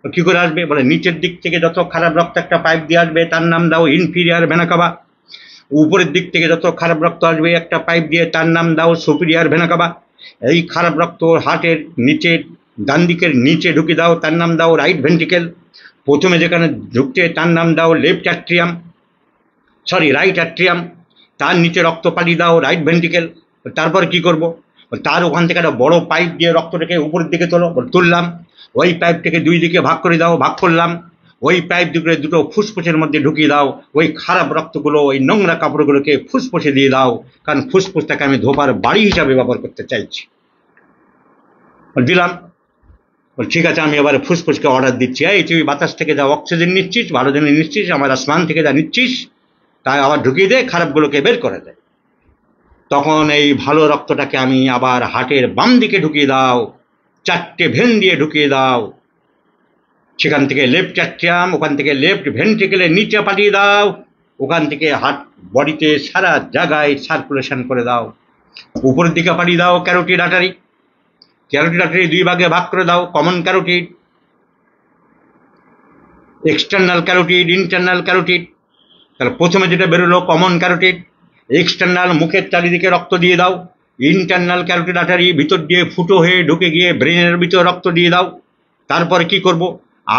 কি করে আসবে? বলে নিচের দিক থেকে যত খারাপ রক্ত একটা পাইপ দিয়ে আসবে, তার নাম দাও ইনফিরিয়ার ভেনা কাভা। উপরের দিক থেকে যত খারাপ রক্ত আসবে একটা পাইপ দিয়ে, তার নাম দাও সুপিরিয়ার ভেনা কাভা। এই খারাপ রক্ত হার্টের নিচে, ডান দিকের নিচে ঢুকে দাও, তার নাম দাও রাইট ভেন্ট্রিকেল। প্রথমে যেখানে ঢুকছে তার নাম দাও left atrium, sorry right atrium. তার নিচে রক্ত পাঠিয়ে দাও রাইট ভেন্ট্রিকেল। তারপর কি করব? তার ওখান থেকে একটা বড় পাইপ দিয়ে রক্তটাকে উপরের দিকে তোলো। তুললাম। ওই পাইপটাকে 2 দিকে ভাগ করে দাও, ভাগ করলাম। ওই পাইপ দুটো ফুসফুসের মধ্যে ঢুকিয়ে দাও। ওই খারাপ রক্তগুলো, ওই নোংরা কাপড়গুলোকে ফুসফুসে দিয়ে দাও, কারণ ফুসফুসটাকে আমি ধোপার বাড়ি হিসাবে ব্যবহার করতে চাইছি। দিলাম। ঠিক আছে, আমি এবারে ফুসফুসকে অর্ডার দিচ্ছি, এই তুই বাতাস থেকে যা অক্সিজেন নিচ্ছিস, ভালো জিনিস নিচ্ছিস, আমার আসমান থেকে যা নিচ্ছিস, তাই আবার ঢুকিয়ে দে, খারাপগুলোকে বের করে দেয়। তখন এই ভালো রক্তটাকে আমি আবার হার্টের বাম দিকে ঢুকিয়ে দাও, 4টে ভেন দিয়ে ঢুকিয়ে দাও। সেখান থেকে লেফট অ্যাট্রিয়াম, ওখান থেকে লেফট ভেন্ট্রিকেলের নিচে পাঠিয়ে দাও, ওখান থেকে হার্ট বডিতে সারা জায়গায় সার্কুলেশন করে দাও। উপরের দিকে পাঠিয়ে দাও ক্যারোটিড আর্টারি। ক্যারোটিড আর্টারি 2 ভাগে ভাগ করে দাও, common carotid, external carotid, internal carotid. তাহলে প্রথমে যেটা বেরোলো কমন ক্যারোটিড, এক্সটার্নাল মুখের চারিদিকে রক্ত দিয়ে দাও। ইন্টারনাল ক্যারোটিড আর্টারি ভিতর দিয়ে ফুটো হয়ে ঢুকে গিয়ে ব্রেনের ভিতর রক্ত দিয়ে দাও। তারপরে কি করব?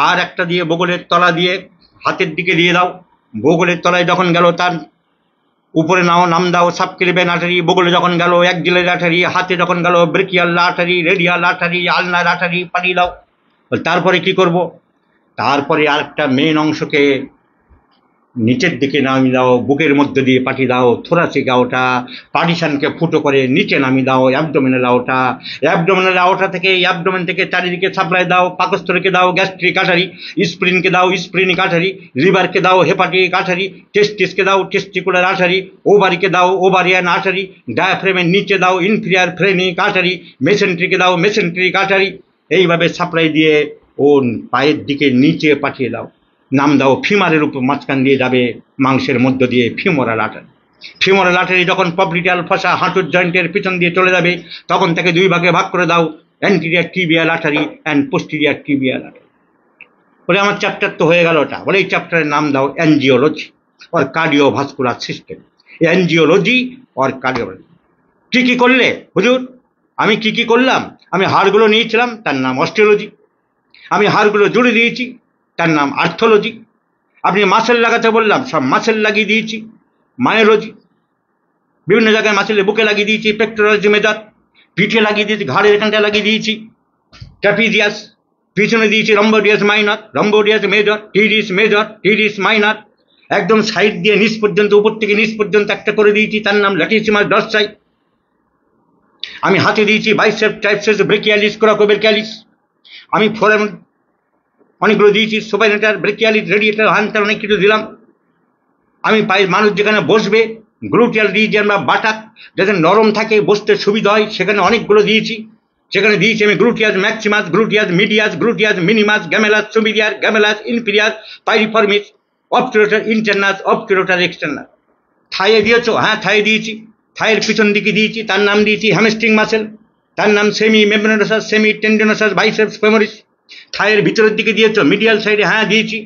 আর একটা দিয়ে বগলের তলা দিয়ে হাতের দিকে দিয়ে দাও। বগলের তলায় যখন গেল, তার উপরে নাম দাও সাবক্লিভেন আর্টারি। বগলে যখন গেল অ্যাক্সিলারি আর্টারি, হাতে যখন গেল ব্রেকিয়াল আর্টারি, রেডিয়াল আর্টারি, আলনার আর্টারি পাঠিয়ে দাও। তারপরে কি করব? তারপরে আরেকটা মেন অংশকে নিচের দিকে নামিয়ে দাও, বুকের মধ্যে দিয়ে পাঠিয়ে দাও থোরাসিক আওটা, পার্টিশনকে ফুটো করে নিচে নামিয়ে দাও অ্যাবডোমিনাল আওটা। অ্যাবডোমিনাল আওটা থেকে, অ্যাবডোমেন থেকে চারিদিকে সাপ্লাই দাও, পাকস্থলীকে দাও গ্যাস্ট্রিক আর্টারি, স্প্লিনকে দাও স্প্লিনিক আর্টারি, লিভারকে দাও হেপাটিক আর্টারি, টেস্টিসকে দাও টেস্টিকুলার আর্টারি, ওভারিকে দাও ওভারিয়ান আর্টারি, ডায়াফ্রেমের নিচে দাও ইনফিরিয়ার ফ্রেনিক আর্টারি, মেসেন্ট্রিকে দাও মেসেন্ট্রিক আর্টারি। এইভাবে সাপ্লাই দিয়ে ও পায়ের দিকে নিচে পাঠিয়ে দাও। নাম দাও ফিমারের উপর, মাঝখান দিয়ে যাবে মাংসের মধ্য দিয়ে ফিমোরাল আর্টারি। ফিমোরাল আর্টারি যখন পবলিটাল ফসা হাঁটুর জয়েন্টের পিছন দিয়ে চলে যাবে, তখন তাকে 2 ভাগে ভাগ করে দাও, anterior tibial artery and posterior tibial artery. বলে আমার চ্যাপ্টার তো হয়ে গেল ওটা। বলে এই চ্যাপ্টারের নাম দাও angiology or cardiovascular system. Angiology or cardiology. কি কি করলে হুজুর? আমি কি কি করলাম? আমি হাড়গুলো নিয়েছিলাম, তার নাম অস্টিওলজি। আমি হাড়গুলো জুড়ে দিয়েছি, তার নাম আর্থোলজি। আপনি মাসেল লাগাতে বললাম, সব মাসেল লাগিয়ে দিয়েছি, মায়োলজি। বিভিন্ন জায়গায় মাসেলের বুকে লাগিয়ে দিয়েছি, পেক্টোরালজি মেজর। পিঠে লাগিয়ে দিয়েছি, ঘাড়ের এখানটা লাগিয়ে দিয়েছি ট্র্যাপিজিয়াস। পিছনে দিয়েছি রম্বোডিয়াস মাইনর, রম্বোডিয়াস মেজর, টিডিস মেজর, টিডিস মাইনর। একদম সাইড দিয়ে নিচ পর্যন্ত, উপর থেকে নিচ পর্যন্ত একটা করে দিয়েছি, তার নাম ল্যাটিসিমাস ডরসাই। আমি হাতে দিয়েছি বাইসেপ, ট্রাইসেপস, ব্রেকিয়ালিস, কোরাকোবেরকিয়ালিস। আমি ফোরাম অনেকগুলো দিয়েছি, সুপারনেটার, ব্রেকিয়ালিস, রেডিয়েটার, হান্টার, অনেক কিছু দিলাম। আমি পাই মানুষ যেখানে বসবে, গ্লুটিয়াল রিজিয়ন বা বাটাক যাতে নরম থাকে, বসতে সুবিধা হয়, সেখানে অনেকগুলো দিয়েছি। সেখানে দিয়েছি আমি gluteus maximus, gluteus medius, gluteus minimus, gemellus superior, gemellus inferior, piriformis, obturator internus, obturator externus. থাইয়ে দিয়েছো? হ্যাঁ, থাইয়ে দিয়েছি। থাইয়ের পিছন দিকে দিয়েছি, তার নাম দিয়েছি হ্যামস্ট্রিং মাসেল, তার নাম semi membranosus, semi টেন্ডনোসাস, biceps femoris. থাইয়ের ভিতরের দিকে দিয়েছো? মিডিয়াল সাইডে হ্যাঁ দিয়েছি।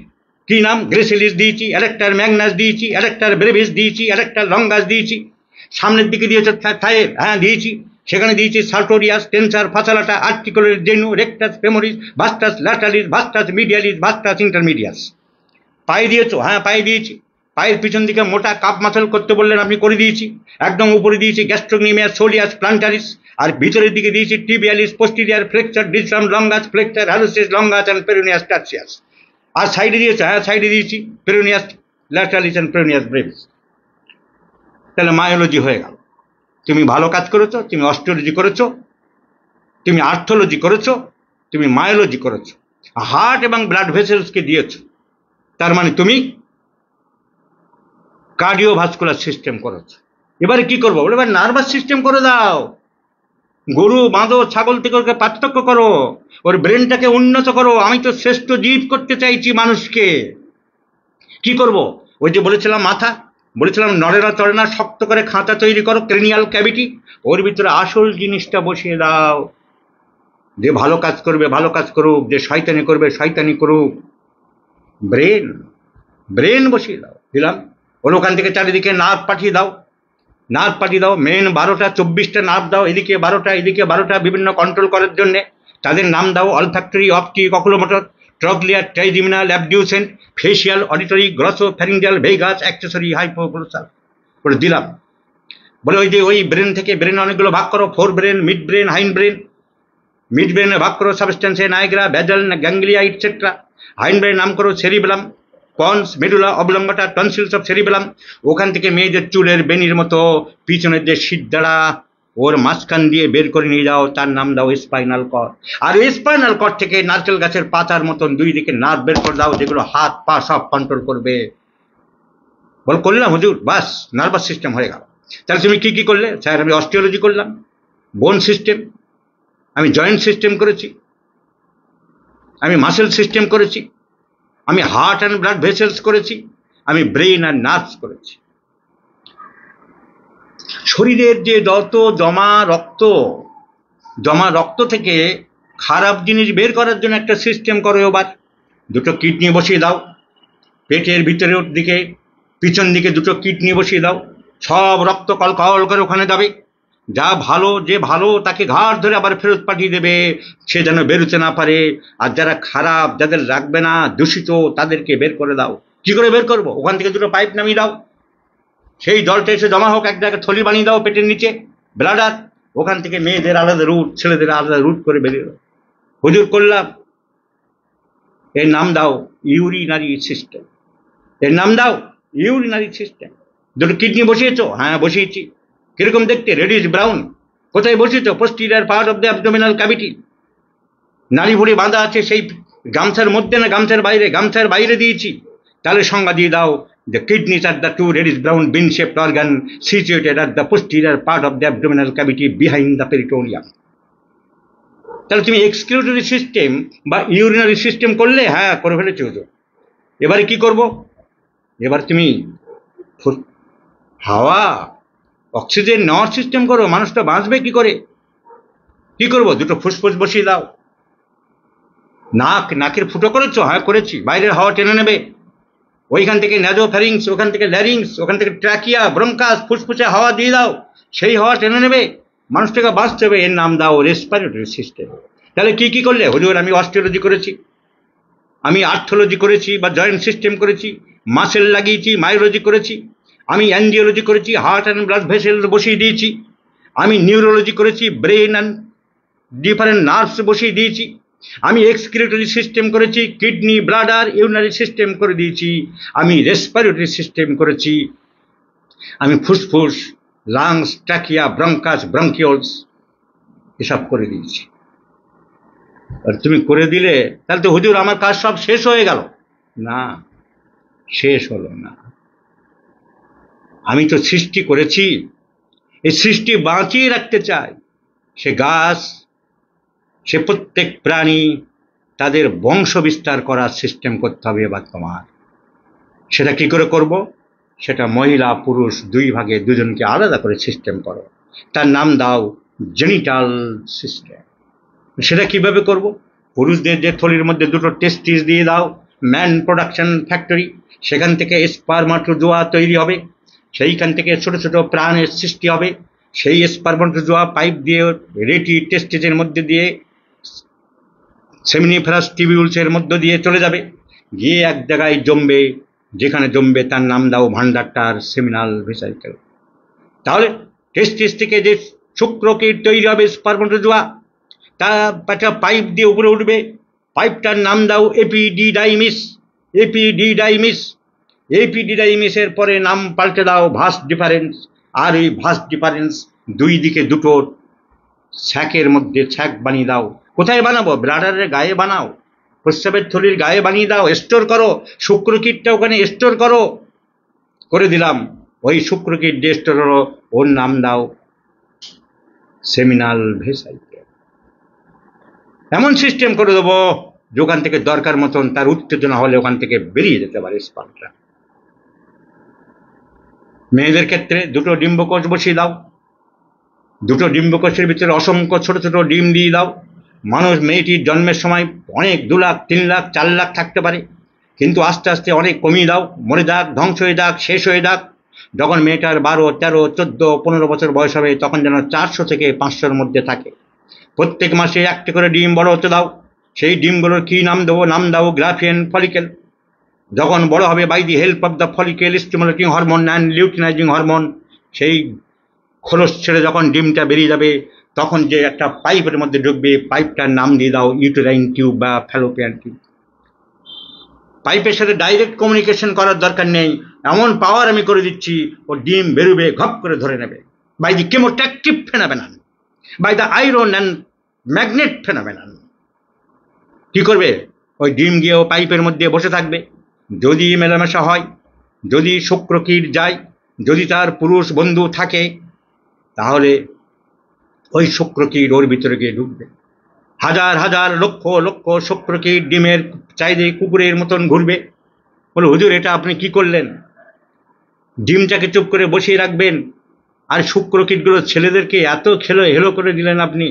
কি নাম? গ্রেসিলিস দিয়েছি, অ্যাডাক্টার ম্যাগনাস দিয়েছি, অ্যাডাক্টার ব্রেভিস দিয়েছি, অ্যাডাক্টার লঙ্গাস দিয়েছি। সামনের দিকে দিয়েছ থাইয়ের, হ্যাঁ দিয়েছি, সেখানে দিয়েছি সার্টোরিয়াস, টেন্সার, ফাসালাটা, আর্টিকুলার, জেনু, রেক্টাস, ফেমোরিস, ভাস্টাস, ল্যাটারালিস, ভাস্টাস, মিডিয়ালিস, ভাস্টাস, ইন্টারমিডিয়াস। পায়ে দিয়েছো, হ্যাঁ পায়ে দিয়েছি। পায়ের পিছন দিকে মোটা কাপ মাসল করতে বললেন, আপনি করে দিয়েছি। একদম উপরে দিয়েছি গ্যাস্ট্রোগনিমিয়াস, সোলিয়াস, প্লান্টারিস, আর ভিতরের দিকে দিয়েছি tibialis, posterior, flexor, digitorum, longus, flexor, hallucis, longus and peroneus tertius. আর সাইডে দিয়েছে, হ্যাঁ সাইডে দিয়েছি পেরোনিয়াস ল্যাটারালিস অ্যান্ড পেরোনিয়াস ব্রেভিস। তাহলে মায়োলজি হয়ে গেল। তুমি ভালো কাজ করেছো, তুমি অস্টিওলজি করেছো, তুমি আর্থোলজি করেছো, তুমি মায়োলজি করেছো, হার্ট এবং ব্লাড ভেসেলসকে দিয়েছো। তার মানে তুমি কার্ডিওভাস্কুলার সিস্টেম করেছো। এবারে কি করবো? বলে এবার নার্ভাস সিস্টেম করে দাও। গরু, বাঁধো, ছাগল থেকে ওকে পার্থক্য করো, ওর ব্রেনটাকে উন্নত করো। আমি তো শ্রেষ্ঠ জীব করতে চাইছি মানুষকে। কি করব? ওই যে বলেছিলাম মাথা, বলেছিলাম নড়ে না চড়ে না, শক্ত করে খাঁচা তৈরি করো, ক্রেনিয়াল ক্যাভিটি, ওর ভিতরে আসল জিনিসটা বসিয়ে দাও। যে ভালো কাজ করবে ভালো কাজ করুক, যে শয়তানি করবে শয়তানি করুক। ব্রেন, ব্রেন বসিয়ে দাও, দিলাম। ওর ওখান থেকে চারিদিকে নার্ভ পাঠিয়ে দাও, নার্ভ পাঠিয়ে দাও। মেন 12টা 24টা নার্ভ দাও, এদিকে 12টা এদিকে 12টা, বিভিন্ন কন্ট্রোল করার জন্যে। তাদের নাম দাও olfactory, optic, oculomotor, trochlear, trigeminal, abducent, facial, auditory, glossopharyngeal, vagus, accessory, hypoglossal করে দিলাম। বলে ওই যে ওই ব্রেন থেকে ব্রেন অনেকগুলো ভাগ করো, fore brain, mid brain, hind brain. Mid ব্রেনে ভাগ করো substantia nigra, basal, ganglia, etcetera. Hind brain নাম করো cerebellum, pons, medulla oblongata, tonsils of cerebellum. ওখান থেকে মেয়েদের চুলের বেনির মতো পিছনের যে সিদ্ধারা, ওর মাঝখান দিয়ে বের করে নিয়ে যাও, তার নাম দাও স্পাইনাল কর্ড। আর ওই স্পাইনাল কর্ড থেকে নারকেল গাছের পাতার মতন দুই দিকে নার্ভ বের করে দাও, যেগুলো হাত পা সব কন্ট্রোল করবে। বল করলাম হুজুর, বাস নার্ভাস সিস্টেম হয়ে গেল। তাহলে তুমি কি কি করলে? স্যার আমি অস্টিওলজি করলাম, বোন সিস্টেম, আমি জয়েন্ট সিস্টেম করেছি, আমি মাসেল সিস্টেম করেছি, আমি হার্ট অ্যান্ড ব্লাড ভেসেলস করেছি, আমি ব্রেন আর নার্ভস করেছি। শরীরের যে যত জমা রক্ত থেকে খারাপ জিনিস বের করার জন্য একটা সিস্টেম করো। এবার দুটো কিডনি বসিয়ে দাও, পেটের ভিতরের দিকে পিছন দিকে দুটো কিডনি বসিয়ে দাও। সব রক্ত কলকল করে ওখানে যাবে। যে ভালো তাকে ঘাড় ধরে আবার ফেরত পাঠিয়ে দেবে, সে যেন বেরোতে না পারে। আর যারা খারাপ, যাদের রাখবে না, দূষিত, তাদেরকে বের করে দাও। কি করে বের করবো? ওখান থেকে দুটো পাইপ নামিয়ে দাও, সেই জলটা এসে জমা হোক, এক জায়গায় থলি বানিয়ে দাও পেটের নিচে, ব্লাডার। ওখান থেকে মেয়েদের আলাদা রুট, ছেলেদের আলাদা রুট করে বেরিয়ে। হুজুর করলাম। এর নাম দাও ইউরিনারি সিস্টেম, এর নাম দাও ইউরিনারি সিস্টেম। দুটো কিডনি বসিয়েছো? হ্যাঁ বসিয়েছি। কিরকম দেখতে? Reddish brown. কোথায় বসিয়েছো? Posterior part of the abdominal cavity. নাড়ি ভুড়ি বাঁধা আছে সেই গামছার মধ্যে না গামছার বাইরে? গামছার বাইরে দিয়েছি। তাহলে সংজ্ঞা দিয়ে দাও, the kidneys are the two reddish brown bean shaped organ situated at the posterior part of the abdominal cavity behind the peritoneum. তাহলে তুমি এক্সক্রিউটরি সিস্টেম বা ইউরিনারি সিস্টেম করলে, হ্যাঁ করে ফেলেছো। এবারে কি করব? এবার তুমি হাওয়া অক্সিজেন নেওয়ার সিস্টেম করো। মানুষটা বাঁচবে কি করে? কি করবো? দুটো ফুসফুস বসিয়ে দাও। নাকের ফুটো করেছো? হ্যাঁ করেছি। বাইরের হাওয়া টেনে নেবে। ওইখান থেকে ন্যাজোফ্যারিংস, ওখান থেকে ল্যারিংস, ওখান থেকে ট্র্যাকিয়া, ব্রঙ্কাস, ফুসফুসে হাওয়া দিয়ে দাও, সেই হাওয়া টেনে নেবে, মানুষটাকে বাঁচতে হবে। এর নাম দাও রেসপিরেটরি সিস্টেম। তাহলে কি কি করলে? হুজুর আমি অস্টিওলজি করেছি, আমি আর্থোলজি করেছি বা জয়েন্ট সিস্টেম করেছি, মাসেল লাগিয়েছি, মায়োলজি করেছি, আমি অ্যাঞ্জিওলজি করেছি, হার্ট অ্যান্ড ব্লাড ভেসেল বসিয়ে দিয়েছি, আমি নিউরোলজি করেছি, ব্রেন অ্যান্ড ডিফারেন্ট নার্ভস বসিয়ে দিয়েছি, আমি এক্সক্রিউটরি সিস্টেম করেছি, কিডনি, ব্লাডার, ইউরিনারি সিস্টেম করে দিয়েছি, আমি রেসপিরেটরি সিস্টেম করেছি, আমি ফুসফুস, লাংস, ট্র্যাকিয়া, ব্রঙ্কাস, ব্রঙ্কিওলস এসব করে দিয়েছি। আর তুমি করে দিলে তাহলে তো হুজুর আমার কাজ সব শেষ হয়ে গেল। না, শেষ হলো না। আমি তো সৃষ্টি করেছি, এই সৃষ্টি বাঁচিয়ে রাখতে চাই। সে গাছ, সে প্রত্যেক প্রাণী, তাদের বংশ বিস্তার করার সিস্টেম করতে হবে। এবার তোমার সেটা কি করে করব? সেটা মহিলা পুরুষ দুই ভাগে দুজনকে আলাদা করে সিস্টেম করো। তার নাম দাও জেনিটাল সিস্টেম। সেটা কিভাবে করব? পুরুষদের যে থলির মধ্যে দুটো টেস্টিস দিয়ে দাও, ম্যান প্রোডাকশন ফ্যাক্টরি, সেখান থেকে স্পারমাটোজোয়া তৈরি হবে। সেইখান থেকে ছোট ছোট প্রাণের সৃষ্টি হবে। সেই স্পারমাটোজোয়া পাইপ দিয়ে রেটি টেস্টেজের মধ্যে দিয়ে সেমিনিফেরাস টিবিউলসের মধ্য দিয়ে চলে যাবে, গিয়ে এক জায়গায় জমবে, যেখানে জমবে তার নাম দাও ভান্ডারটার সেমিনাল ভেসাইকেল। তাহলে টেস্টিস থেকে যে শুক্রকীট তৈরি হবে স্পারমাটোজোয়া, তা একটা পাইপ দিয়ে উপরে উঠবে, পাইপটার নাম দাও এপিডিডাইমিস। এপিডিডাইমিস, এপিডিডাইমিসের পরে নাম পাল্টে দাও ভাস্ট ডিফারেন্স। আর এই ভাস্ট ডিফারেন্স দুই দিকে দুটো ছ্যাকের মধ্যে ছ্যাক বানিয়ে দাও। কোথায় বানাবো? ব্লাডারের গায়ে বানাও, প্রস্রাবের থলির গায়ে বানিয়ে দাও, স্টোর করো, শুক্রকীটটা ওখানে স্টোর করো। করে দিলাম, ওই শুক্রকীট যে স্টোর হলো ওর নাম দাও সেমিনাল ভেসাইকেল। এমন সিস্টেম করে দেবো যেখান থেকে দরকার মতন তার উত্তেজনা হলে ওখান থেকে বেরিয়ে যেতে পারে স্পার্মটা। মেয়েদের ক্ষেত্রে দুটো ডিম্বকোষ বসিয়ে দাও, দুটো ডিম্বকোষের ভিতরে অসংখ্য ছোট ছোট ডিম দিয়ে দাও। মানুষ মেয়েটির জন্মের সময় অনেক 2 লাখ 3 লাখ 4 লাখ থাকতে পারে, কিন্তু আস্তে আস্তে অনেক কমিয়ে দাও, মরে যাক, ধ্বংস হয়ে যাক, শেষ হয়ে যাক। যখন মেয়েটার 12, 13, 14, 15 বছর বয়স হবে তখন যেন 400 থেকে 500-র মধ্যে থাকে। প্রত্যেক মাসে একটা করে ডিম বড় হতে দাও। সেই ডিমগুলোর কি নাম দেবো? নাম দাও গ্রাফিয়ান ফলিকেল। যখন বড় হবে, by the help of the follicle stimulating hormone and luteinizing hormone, সেই খোলস ছেড়ে যখন ডিমটা বেরিয়ে যাবে তখন যে একটা পাইপের মধ্যে ঢুকবে, পাইপটার নাম দিয়ে দাও ইউটেরাইন টিউব বা ফ্যালোপিয়ান টিউব। পাইপের সাথে ডাইরেক্ট কমিউনিকেশন করার দরকার নেই, এমন পাওয়ার আমি করে দিচ্ছি ও ডিম বেরোবে, ঘপ করে ধরে নেবে। By the chemotactic phenomenon, by the iron and magnet phenomenon. কি করবে? ওই ডিম গিয়ে ও পাইপের মধ্যে বসে থাকবে। যদি মেলামেশা হয়, যদি শুক্রকীট যায়, যদি তার পুরুষ বন্ধু থাকে, তাহলে ওই শুক্রকীট ওর ভিতরে গিয়ে ঢুকবে। হাজার হাজার লক্ষ লক্ষ শুক্রকীট ডিমের চাইদে কুকুরের মতন ঘুরবে। বলে, হুজুর এটা আপনি কি করলেন? ডিমটাকে চুপ করে বসিয়ে রাখবেন আর শুক্রকীটগুলো ছেলেদেরকে এত হেলো করে দিলেন আপনি।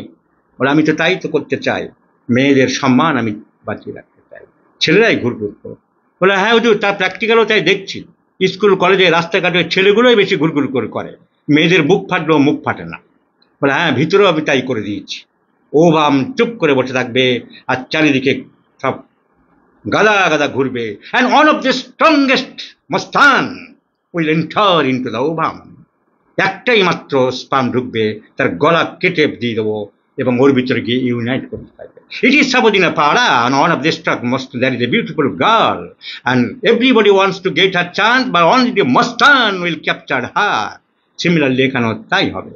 বলে, আমি তো তাই তো করতে চাই, মেয়েদের সম্মান আমি বাঁচিয়ে রাখতে চাই, ছেলেরাই ঘুরঘুর করো। বলে, হ্যাঁ হুজুর, তার প্র্যাকটিক্যালও তাই দেখছি। স্কুল কলেজে রাস্তাঘাটে ছেলেগুলোই বেশি ঘুরঘুর করে, মেয়েদের বুক ফাটলেও মুখ ফাটে না। বলে, হ্যাঁ ভিতরেও আমি তাই করে দিয়েছি। ও বাম চুপ করে বসে থাকবে আর চারিদিকে সব গাদা গাদা ঘুরবে। And one of the strongest মস্তান will enter into the ovum. একটাই মাত্র স্পাম ঢুকবে, তার গলা কেটে দিয়ে দেবো এবং ওর ভিতরে গিয়ে ইউনাইট করতে পারবে। ইট ইজ সাবদিনা পাড়া, and one of the struck most there is a beautiful girl and everybody wants to get her chance, but only the mustan will capture her. Similarly এখানেও তাই হবে।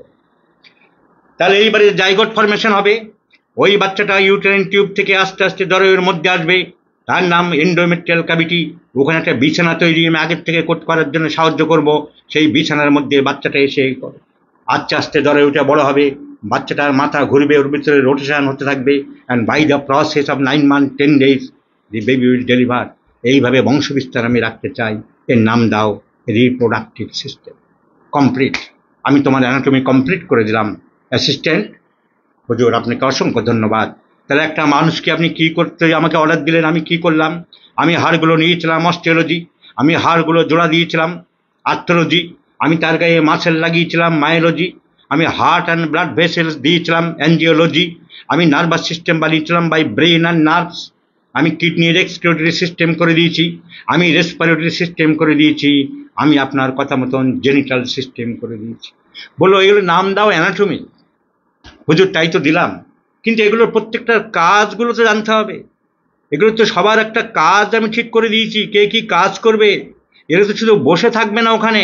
তাহলে এইবারে জাইগোট ফরমেশন হবে, ওই বাচ্চাটা ইউটেরাইন টিউব থেকে আস্তে আস্তে জরায়ুর মধ্যে আসবে, তার নাম এন্ডোমেট্রিয়াল ক্যাভিটি। ওখানে একটা বিছানা তৈরি আমি আগের থেকে করার জন্য সাহায্য করব। সেই বিছানার মধ্যে বাচ্চাটা এসে আস্তে আস্তে জরায়ুটা বড় হবে, বাচ্চাটার মাথা ঘুরবে, ওর ভিতরে রোটেশন হতে থাকবে, and by the process of 9 months 10 days the baby will deliver. এইভাবে বংশবিস্তার আমি রাখতে চাই, এর নাম দাও রিপ্রোডাক্টিভ সিস্টেম। কমপ্লিট, আমি তোমার অ্যানাটমি কমপ্লিট করে দিলাম। অ্যাসিস্ট্যান্ট হুজুর, আপনাকে অসংখ্য ধন্যবাদ। তাহলে একটা মানুষকে আপনি কি করতে আমাকে অর্ডার দিলেন, আমি কি করলাম? আমি হাড়গুলো নিয়েছিলাম অস্টিওলজি, আমি হাড়গুলো জোড়া দিয়েছিলাম আর্থোলজি, আমি তার গায়ে মাসেল লাগিয়েছিলাম মায়োলজি, আমি হার্ট অ্যান্ড ব্লাড ভেসেলস দিয়েছিলাম অ্যাঞ্জিওলজি, আমি নার্ভাস সিস্টেম বানিয়েছিলাম বাই ব্রেন অ্যান্ড নার্ভস, আমি কিডনির এক্সক্রিউটরি সিস্টেম করে দিয়েছি, আমি রেসপিরেটরি সিস্টেম করে দিয়েছি, আমি আপনার কথা মতন জেনিটাল সিস্টেম করে দিয়েছি। বলো, এগুলো নাম দাও অ্যানাটমি। হুজুর তাই তো দিলাম, কিন্তু এগুলোর প্রত্যেকটার কাজগুলো তো জানতে হবে। এগুলো তো সবার একটা কাজ আমি ঠিক করে দিয়েছি, কে কি কাজ করবে। এরা তো শুধু বসে থাকবে না, ওখানে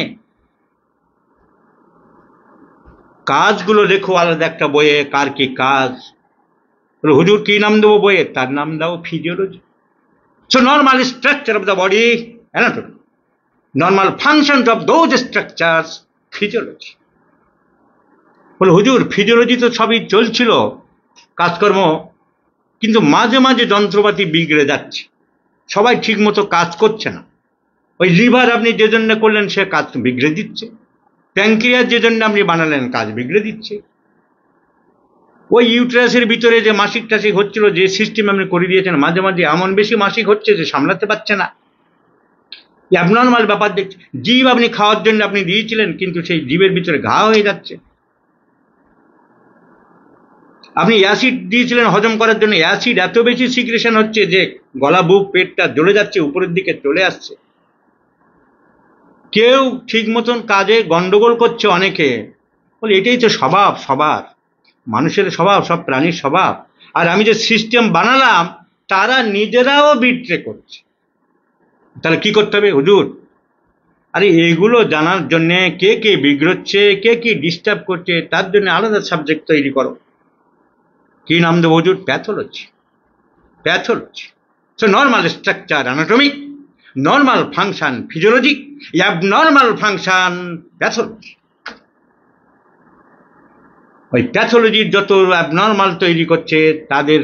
কাজগুলো লেখো আলাদা একটা বইয়ে, কার কি কাজ। হুজুর কি নাম দেবো বইয়ে? তার নাম দাও physiology. So normal structure of the body anatomy, normal functions of those structures physiology. বলে, হুজুর ফিজিওলজি তো সবই চলছিল কাজকর্ম, কিন্তু মাঝে মাঝে যন্ত্রপাতি বিগড়ে যাচ্ছে, সবাই ঠিক মতো কাজ করছে না। ওই লিভার আপনি যে জন্য করলেন সে কাজ বিগড়ে দিচ্ছে, প্যাঙ্ক্রিয়াস যে জন্য আপনি বানালেন কাজ বিগড়ে দিচ্ছে, ওই ইউটেরাসের ভিতরে যে মাসিক টাসিক হচ্ছিল যে সিস্টেম আপনি করে দিয়েছেন, মাঝে মাঝে এমন বেশি মাসিক হচ্ছে যে সামলাতে পারছে না। অ্যাবনর্মাল ব্যাপার দেখছি। জীব আপনি খাওয়ার জন্য আপনি দিয়েছিলেন, কিন্তু সেই জীবের ভিতরে ঘা হয়ে যাচ্ছে। আপনি অ্যাসিড দিয়েছিলেন হজম করার জন্য, অ্যাসিড এত বেশি সিক্রেশন হচ্ছে যে গলা বুক পেটটা জ্বলে যাচ্ছে, উপরের দিকে চলে আসছে। কেউ ঠিক মতন কাজে গন্ডগোল করছে অনেকে, বলে এটাই তো স্বভাব সবার, মানুষের স্বভাব, সব প্রাণীর স্বভাব। আর আমি যে সিস্টেম বানালাম তারা নিজেরাও বিট্রে করছে। তাহলে কি করতে হবে হুজুর? আরে এগুলো জানার জন্য কে কে বিগ্রচ্ছে, কে কি ডিস্টার্ব করছে, তার জন্য আলাদা সাবজেক্ট তৈরি করো। কি নাম দেবো হুজুর? Pathology. Pathology. So normal structure anatomic, normal function physiologic, abnormal function pathology. ওই প্যাথোলজির যত অ্যাবনর্মাল তৈরি করছে তাদের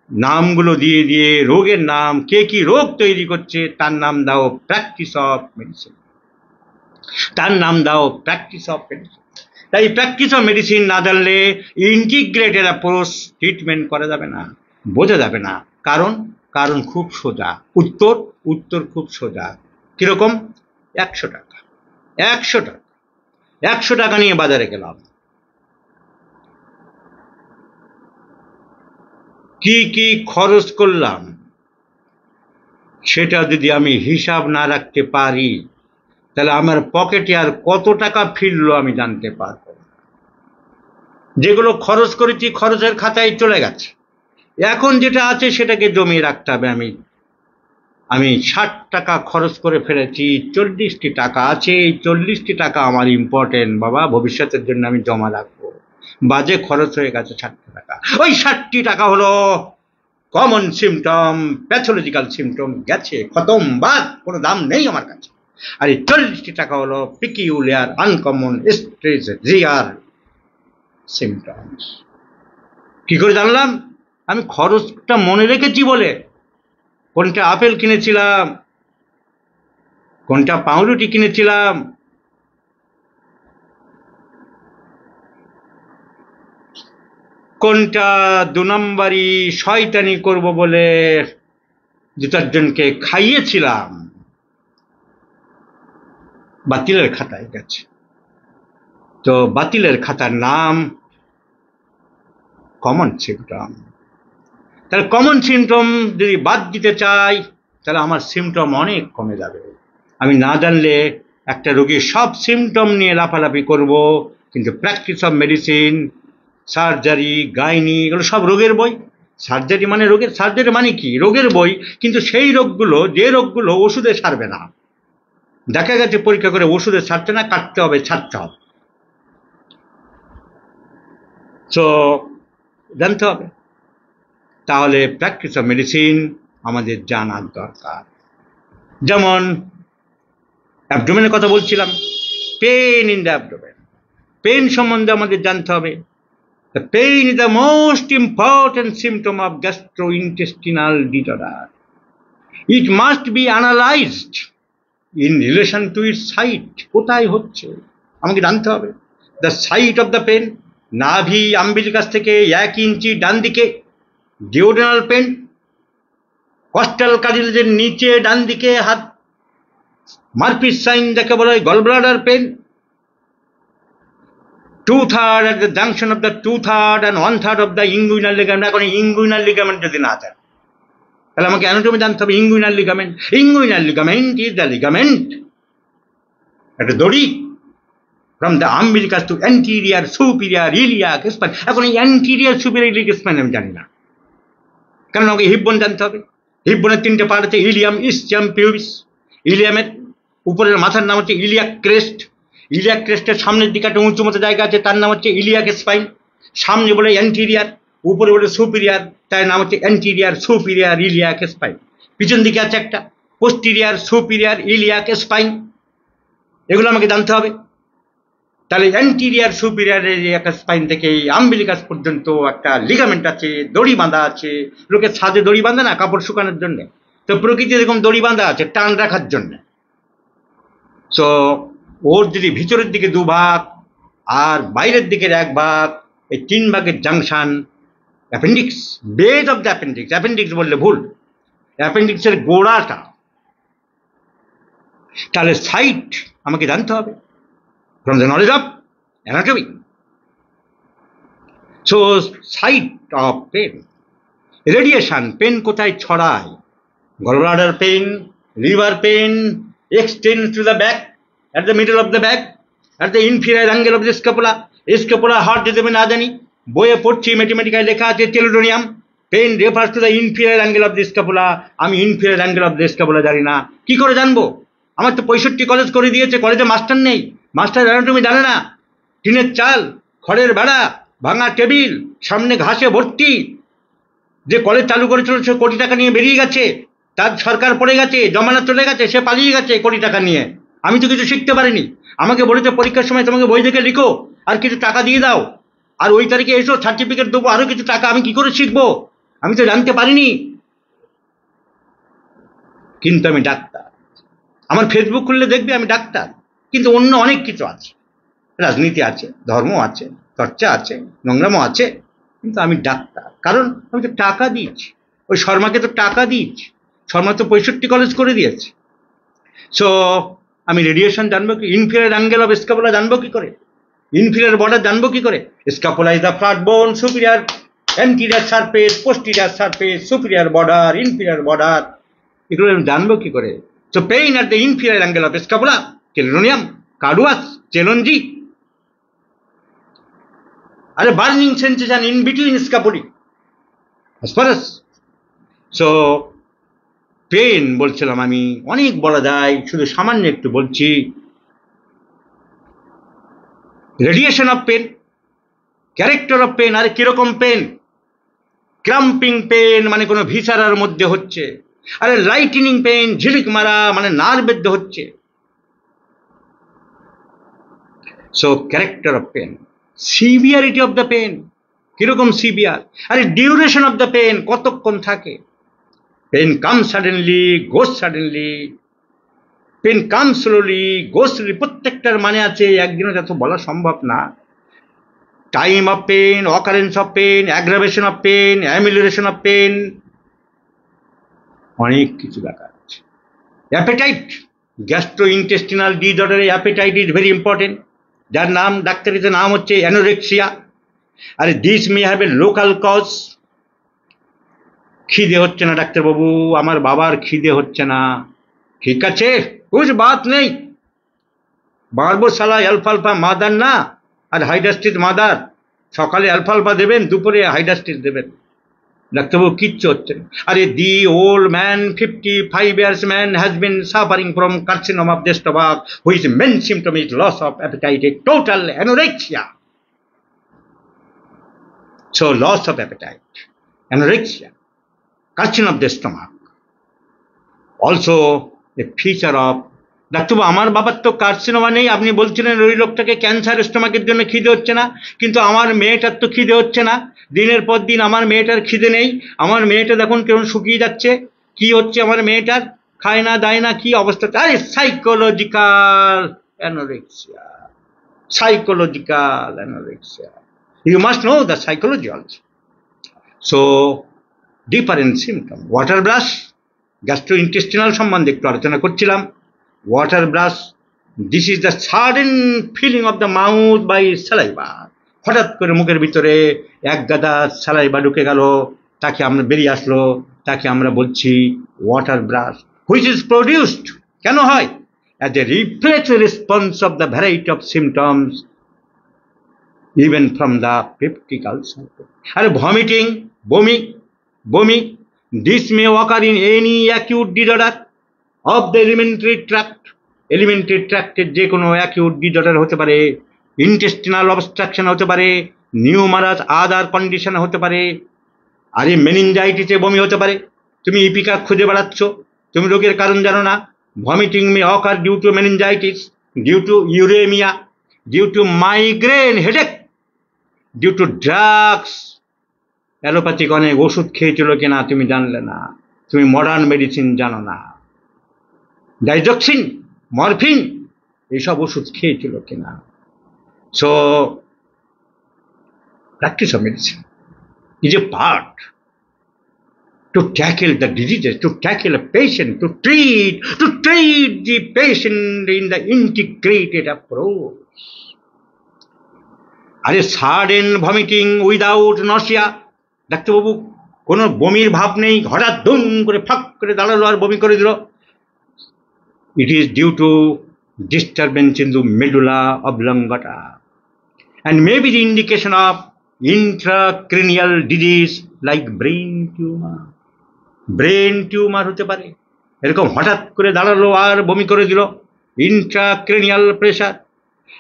নামগুলো দিয়ে দিয়ে রোগের নাম, কে কি রোগ তৈরি করছে তার নাম দাও প্র্যাকটিস অফ মেডিসিন, তার নাম দাও প্র্যাকটিস অফ মেডিসিন। তাই প্র্যাকটিস অফ মেডিসিন না জানলে ইন্টিগ্রেটেড অ্যাপ্রোচ ট্রিটমেন্ট করা যাবে না, বোঝা যাবে না। কারণ কারণ খুব সোজা, উত্তর উত্তর খুব সোজা। কিরকম? 100 টাকা। 100 টাকা, 100 টাকা নিয়ে বাজারে গেলাম, কি কি খরচ করলাম সেটা যদি আমি হিসাব না রাখতে পারি তাহলে আমার পকেটে আর কত টাকা ফিরলো আমি জানতে পারবো। যেগুলো খরচ করেছি খরচের খাতায় চলে গেছে, এখন যেটা আছে সেটাকে জমিয়ে রাখতে হবে। আমি 60 টাকা খরচ করে ফেলেছি, 40টি টাকা আছে, এই 40টি টাকা আমার ইম্পর্টেন্ট বাবা, ভবিষ্যতের জন্য আমি জমা রাখবো। বাজে খরচ হয়ে গেছে 60 টাকা, ওই 60টি টাকা হলো কমন সিমটম, প্যাথোলজিক্যাল সিমটম, গেছে খতম, বাদ, কোনো দাম নেই আমার কাছে। আর এই 40টি টাকা হলো পিকিউলিয়ার আনকমন স্ট্রেস রিয়ার সিমটমস। কি করে জানলাম? আমি খরচটা মনে রেখেছি বলে। কোনটা আপেল কিনেছিলাম, কোনটা পাউরুটি কিনেছিলাম, কোনটা 2 নম্বরই শয়তানি করব বলে 2-4 জনকে খাইয়েছিলাম, বাতিলের খাতায় গেছে। তো বাতিলের খাতার নাম কমন সিমটম। তাহলে কমন সিমটম যদি বাদ দিতে চাই তাহলে আমার সিমটম অনেক কমে যাবে। আমি না জানলে একটা রোগীর সব সিমটম নিয়ে লাফালাফি করব, কিন্তু practice of medicine, surgery, gynae, এগুলো সব রোগের বই। সার্জারি মানে রোগের, সার্জারি মানে কি? রোগের বই, কিন্তু সেই রোগগুলো, যে রোগগুলো ওষুধে সারবে না, দেখা গেছে পরীক্ষা করে ওষুধে সারছে না, কাটতে হবে, ছাড়তে হবে। তো জানতে হবে। তাহলে প্র্যাকটিস অফ মেডিসিন আমাদের জানার দরকার। যেমন অ্যাবডোমেনের কথা বলছিলাম, pain in the abdomen, pain সম্বন্ধে আমাদের জানতে হবে। The pain is the most important symptom of gastrointestinal disorder. It must be analyzed in relation to its site. কোথায় হচ্ছে আমাকে জানতে হবে। The site of the pain, নাভি আম্বিলিকাস থেকে 1 ইঞ্চি ডান দিকে ডিওডেনাল পেন, কস্টাল কার্টিলেজের নিচে ডান দিকে হাত মারফিস সাইন যাকে বলা হয় gallbladder pen, 2/3 at the junction of the 2/3 and 1/3 of the inguinal ligament। এখন ইঙ্গুইনাল লিগামেন্ট যদি না থাকে তাহলে আমাকে অ্যানাটমি জানতে হবে। Inguinal ligament, inguinal ligament is the ligament, একটা দড়ি, from the umbilicus to anterior superior iliac spine। এখন এই anterior superior iliac spine আমি জানি না, কারণ আমাকে হিপ বোন জানতে হবে। হিপ বোনের 3টে পার্ট আছে, ইলিয়াম, ইসচিয়াম, পিউবিস। ইলিয়ামের উপরের মাথার নাম হচ্ছে ইলিয়াক ক্রেস্ট, ইলিয়াক ক্রেস্টের সামনের দিকে একটা উঁচু মতো জায়গা আছে, তার নাম হচ্ছে ইলিয়াক স্পাইন। সামনে বলে অ্যান্টিরিয়ার, উপরে বলে সুপিরিয়ার, তার নাম হচ্ছে অ্যান্টিরিয়ার সুপিরিয়ার ইলিয়াক স্পাইন। পিছন দিকে আছে একটা পোস্টিরিয়ার সুপিরিয়ার ইলিয়াক স্পাইন। এগুলো আমাকে জানতে হবে। তাহলে অ্যান্টিরিয়ার সুপিরিয়ার ইলিয়াক স্পাইন থেকে আম্বিলিকাস পর্যন্ত একটা লিগামেন্ট আছে, দড়ি বাঁধা আছে। লোকের ছাদে দড়ি বাঁধে না কাপড় শুকানোর জন্য, তো প্রকৃতি এরকম দড়ি বাঁধা আছে টান রাখার জন্য। সো ওর যদি ভিতরের দিকে 2 ভাগ আর বাইরের দিকের 1 ভাগ, এই 3 ভাগের junction appendix, base of the appendix. Appendix বললে ভুল, অ্যাপেন্ডিক্সের গোড়াটা, তাহলে সাইট আমাকে জানতে হবে from the knowledge of anatomy. So site of pain, radiation, pain কোথায় ছড়ায়? gallbladder pain, liver pain extends to the back, at the middle of the back, at the inferior angle of the scapula. Scapula heart যদি আমি না জানি, বইয়ে পড়ছি mathematical লেখা আছে chelidonium, pain refers to the inferior angle of the scapula. আমি inferior angle of the scapula জানি না, কি করে জানবো? আমার তো 65 কলেজ করে দিয়েছে, কলেজে মাস্টার নেই, মাস্টার অ্যানাটমি জানে না। টিনের চাল, খড়ের বেড়া, ভাঙা টেবিল, সামনে ঘাসে ভর্তি। যে কলেজ চালু করেছিল সে কোটি টাকা নিয়ে বেরিয়ে গেছে, তার সরকার পড়ে গেছে, জমানা চলে গেছে, সে পালিয়ে গেছে কোটি টাকা নিয়ে। আমি তো কিছু শিখতে পারিনি। আমাকে বলেছে পরীক্ষার সময় তোমাকে বই দেখে লিখো আর কিছু টাকা দিয়ে দাও, আর ওই তারিখে এসো সার্টিফিকেট দেবো, আরো কিছু টাকা। আমি কি করে শিখবো? আমি তো জানতে পারিনি। কিন্তু আমি ডাক্তার। আমার ফেসবুক খুললে দেখবে আমি ডাক্তার, কিন্তু অন্য অনেক কিছু আছে, রাজনীতি আছে, ধর্ম আছে, চর্চা আছে, নোংরামো আছে, কিন্তু আমি ডাক্তার। কারণ আমি তো টাকা দিয়েছি, ওই শর্মাকে তো টাকা দিয়েছি, শর্মা তো 65 কলেজ করে দিয়েছে। সো আমি রেডিয়েশন জানবো কি? ইনফিরিয়র অ্যাঙ্গেল অফ স্ক্যাপুলা জানবো কি করে? ইনফিরিয়র বর্ডার জানবো কি করে? Scapula is the flat bone, superior anterior surface, posterior surface, superior border, inferior border, এগুলো আমি জানবো কি করে? So pain at the inferior angle of scapula, chelidonium, carduus, চেলনজি, আরে burning sensation in between scapulae, asparagus. So pain বলছিলাম আমি, অনেক বলা যায়, শুধু সামান্য একটু বলছি। Radiation of pain, character of pain. আরে কিরকম পেন? ক্রাম্পিং পেন মানে কোনো ভিসারার মধ্যে হচ্ছে। আরে লাইটনিং পেন, ঝিলিক মারা মানে নার্ভের হচ্ছে। So character of pain, severity of the pain, কিরকম সিভিয়ার। আরে ডিউরেশন অফ দ্য পেন, কতক্ষণ থাকে। Pain comes suddenly, goes suddenly, pain come slowly, go slowly. প্রত্যেকটার মানে আছে, একদিনে এত বলা সম্ভব না। Time of pain, occurrence of pain, aggravation of pain, amelioration of pain, অনেক কিছু দেখা আছে। অ্যাপেটাইট, গ্যাস্ট্রো ইন্টেস্টিনাল ডিসঅর্ডারে অ্যাপেটাইট ইজ ভেরি ইম্পর্টেন্ট, যার নাম ডাক্তারিতে নাম হচ্ছে অ্যানোরেক্সিয়া। আরে this may have a local cause. খিদে হচ্ছে না ডাক্তারবাবু, আমার বাবার খিদে হচ্ছে না, ঠিক আছে, কুছ বাত নেই, বাড়বো সালা অ্যালফালফা মাদার না, আর হাইডাস্টিস মাদার। সকালে অ্যালফালফা দেবেন, দুপুরে হাইডাস্টিস দেবেন। ডাক্তারবাবু কিচ্ছু হচ্ছে না। আরে the old man, 55 years man has been suffering from carcinoma of the stomach, which main symptom is loss of appetite, total anorexia. So loss of appetite, anorexia, carcinoma of the stomach, also a feature of. ডাক্তারবাবু আমার বাবার তো carcinoma নেই, আপনি বলছিলেন ওই লোকটাকে cancer স্টোমাকের জন্য খিদে হচ্ছে না, কিন্তু আমার মেয়েটার তো খিদে হচ্ছে না। দিনের পর দিন আমার মেয়েটার খিদে নেই। আমার মেয়েটা দেখুন কেমন শুকিয়ে যাচ্ছে। কি হচ্ছে আমার মেয়েটার? খায় না, দায় না, কি অবস্থা? আরে psychological anorexia, psychological anorexia. You must know the psychology also. So different symptom. Water brash, gastrointestinal সম্বন্ধে একটু আলোচনা করছিলাম। Water brash, this is the sudden feeling of the mouth by saliva. হঠাৎ করে মুখের ভিতরে এক গাদা স্যালাইভা ঢুকে গেল, তাকে আমরা বেরিয়ে আসলো, তাকে আমরা বলছি water brash. Which is produced, কেন হয়? As a reflex response of the variety of symptoms even from the peptic ulcer. আরে ভমিটিং, বমি, বমি, this may occur in any acute disorder of the alimentary tract. Alimentary ট্র্যাক্টের যে কোনো acute disorder হতে পারে, ইন্টেস্টিনাল অবস্ট্রাকশন হতে পারে, নিউমারাস আদার কন্ডিশন হতে পারে। আরে মেনিনজাইটিসে বমি হতে পারে। তুমি ইপিকা খুঁজে বেড়াচ্ছ, তুমি রোগের কারণ জানো না। Vomiting may occur due to meningitis, due to uraemia, due to migraine headache, due to drugs. Allopathic অনেক ওষুধ খেয়েছিল কিনা তুমি জানলে না, তুমি মডার্ন মেডিসিন জানো না। ডাইজক্সিন, মরফিন, এইসব ওষুধ খেয়েছিল কিনা। So practice of medicine is a part to tackle the diseases, to tackle a patient, to treat the patient in the integrated approach. আরে সাডেন ভমিটিং উইদাউট নসিয়া, ডাক্তারবাবু কোনো বমির ভাব নেই, হঠাৎ দুম করে ফাঁক করে দাঁড়ালো আর বমি করে দিল। It is due to disturbance in the medulla oblongata and may be the indication of intracranial disease like brain tumor. Brain tumour হতে পারে, এরকম হঠাৎ করে দাঁড়ালো আর বমি করে দিল, ইন্ট্রাক্রেনিয়াল প্রেশার।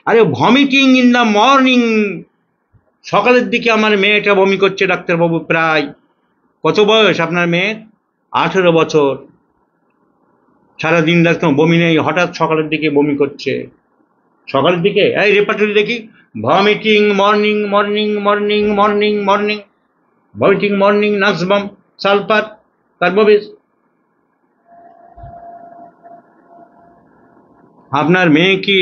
আরে ভমিটিং ইন দ্য মর্নিং, সকালের দিকে আমার মেয়েটা বমি করছে ডাক্তারবাবু। প্রায় কত বয়স আপনার মেয়ের? 18 বছর। সারাদিন ডাক্তার বমি নেই, হঠাৎ সকালের দিকে বমি করছে। সকালের দিকে এই রেপার্টরি দেখি, vomiting morning morning morning morning morning, vomiting morning, nux vom, sulphur, carbo veg. আপনার মেয়ে কি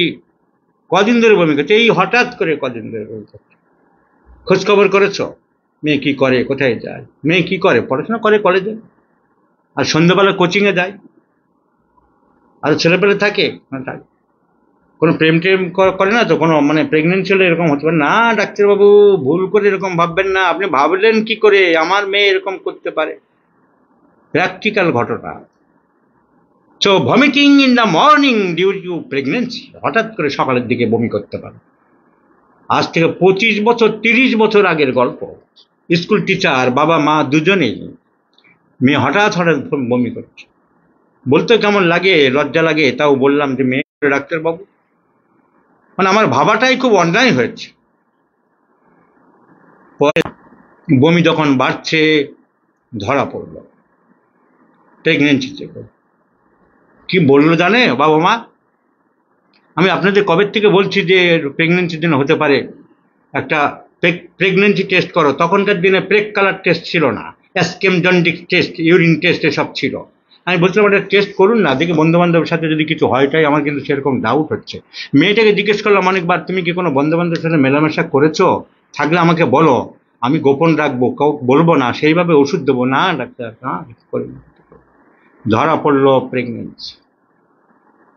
কদিন ধরে বমি করছে? এই হঠাৎ করে কদিন ধরে বমি করছে। খোঁজ খবর করেছো মেয়ে কি করে, কোথায় যায়? মেয়ে কি করে? পড়াশোনা করে কলেজে, আর সন্ধ্যাবেলা কোচিংয়ে যায়, আর ছেলেপেলে থাকে না থাকে? কোনো প্রেম টেম করে না তো? কোনো মানে প্রেগনেন্ট ছেলে এরকম হতে পারে না? ডাক্তারবাবু ভুল করে এরকম ভাববেন না। আপনি ভাবলেন কি করে আমার মেয়ে এরকম করতে পারে? প্র্যাকটিক্যাল ঘটনা। So vomiting in the morning due to pregnancy, হঠাৎ করে সকালের দিকে বমি করতে পারে। আজ থেকে 25 বছর 30 বছর আগের গল্প। স্কুল টিচার, বাবা মা দুজনেই, মেয়ে হঠাৎ হঠাৎ বমি করছে। বলতে কেমন লাগে, লজ্জা লাগে, তাও বললাম যে মেয়ে ডাক্তারবাবু, মানে আমার ভাবাটাই খুব অন্যায় হয়েছে। পরে বমি যখন বাড়ছে ধরা পড়ল প্রেগনেন্সিতে। কি বললো জানে বাবা মা? আমি আপনাদের কবে থেকে বলছি যে প্রেগনেন্সির জন্য হতে পারে, একটা প্রেগনেন্সি টেস্ট করো। তখনকার দিনে প্রেক কালার টেস্ট ছিল না, অ্যাসকেমজন্ডিক টেস্ট, ইউরিন টেস্ট এসব ছিল। আমি বলছিলাম একটা টেস্ট করুন না, দেখি বন্ধু বান্ধবের সাথে যদি কিছু হয়টাই। আমার কিন্তু সেরকম ডাউট হচ্ছে। মেয়েটাকে জিজ্ঞেস করলাম অনেকবার, তুমি কি কোনো বন্ধু বান্ধবের সাথে মেলামেশা করেছো? থাকলে আমাকে বলো, আমি গোপন রাখবো, কাউ বলবো না, সেইভাবে ওষুধ দেবো না। ডাক্তার না করি। ধরা পড়লো প্রেগনেন্সি।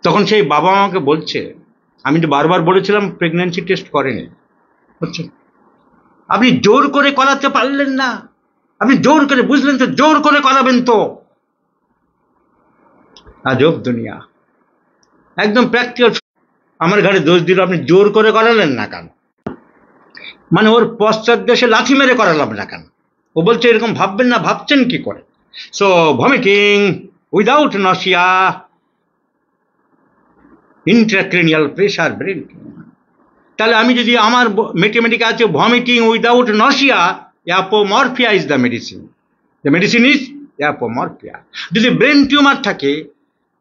তখন সেই বাবা আমাকে বলছে, আমি তো বারবার বলেছিলাম প্রেগনেন্সি টেস্ট করেনি। বুঝছেন? আপনি জোর করে করাতে পারলেন না, আপনি জোর করে, বুঝলেন তো, জোর করে করাবেন তো। আজব দুনিয়া, একদম প্র্যাকটিক্যাল। আমার ঘাড়ে দোষ দিল, আপনি জোর করে করালেন না কেন? মানে ওর পশ্চাৎ দেশে লাথি মেরে করালাম না কেন? ও বলছে এরকম ভাববেন না, ভাবছেন কি করে? So vomiting without nausea, intracranial pressure, brain. তাহলে আমি যদি, আমার ম্যাথমেটিক্যাল আছে vomiting without nausea, apomorphia is the medicine. The medicine is apomorphia. যদি ব্রেন টিউমার থাকে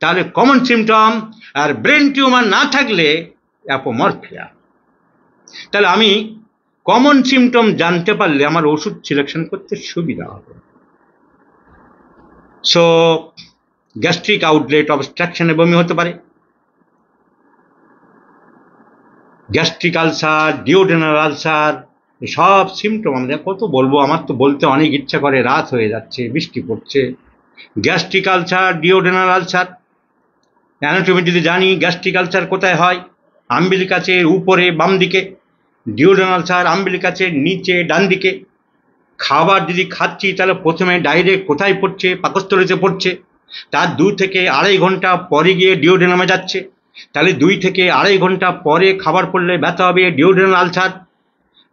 তাহলে কমন সিমটম, আর ব্রেন টিউমার না থাকলে অ্যাপোমরফিয়া। তাহলে আমি কমন সিমটম জানতে পারলে আমার ওষুধ সিলেকশন করতে সুবিধা হবে। সো গ্যাস্ট্রিক আউটলেট অবস্ট্রাকশনে বমি হতে পারে, গ্যাস্ট্রিক আলসার, ডিওডেনাল আলসার, সব সিমটম আমরা কত বলবো, আমার তো বলতে অনেক ইচ্ছা করে, রাত হয়ে যাচ্ছে, বৃষ্টি পড়ছে। Gastric ulcer, duodenal ulcer, anatomy যদি জানি, গ্যাস্ট্রিক আলসার কোথায় হয়? আম্বিলিকাসের উপরে বাম দিকে, ডিওডেনাল আলসার আম্বিলিকাসের নিচে ডান দিকে। খাবার যদি খাচ্ছি তাহলে প্রথমে ডাইরেক্ট কোথায় পড়ছে? পাকস্থলীতে পড়ছে, তার 2 থেকে 2.5 ঘন্টা পরে গিয়ে ডিওডেনামে যাচ্ছে। তাহলে 2 থেকে 2.5 ঘন্টা পরে খাবার পড়লে ব্যথা হবে ডিওডেনাল আলসার,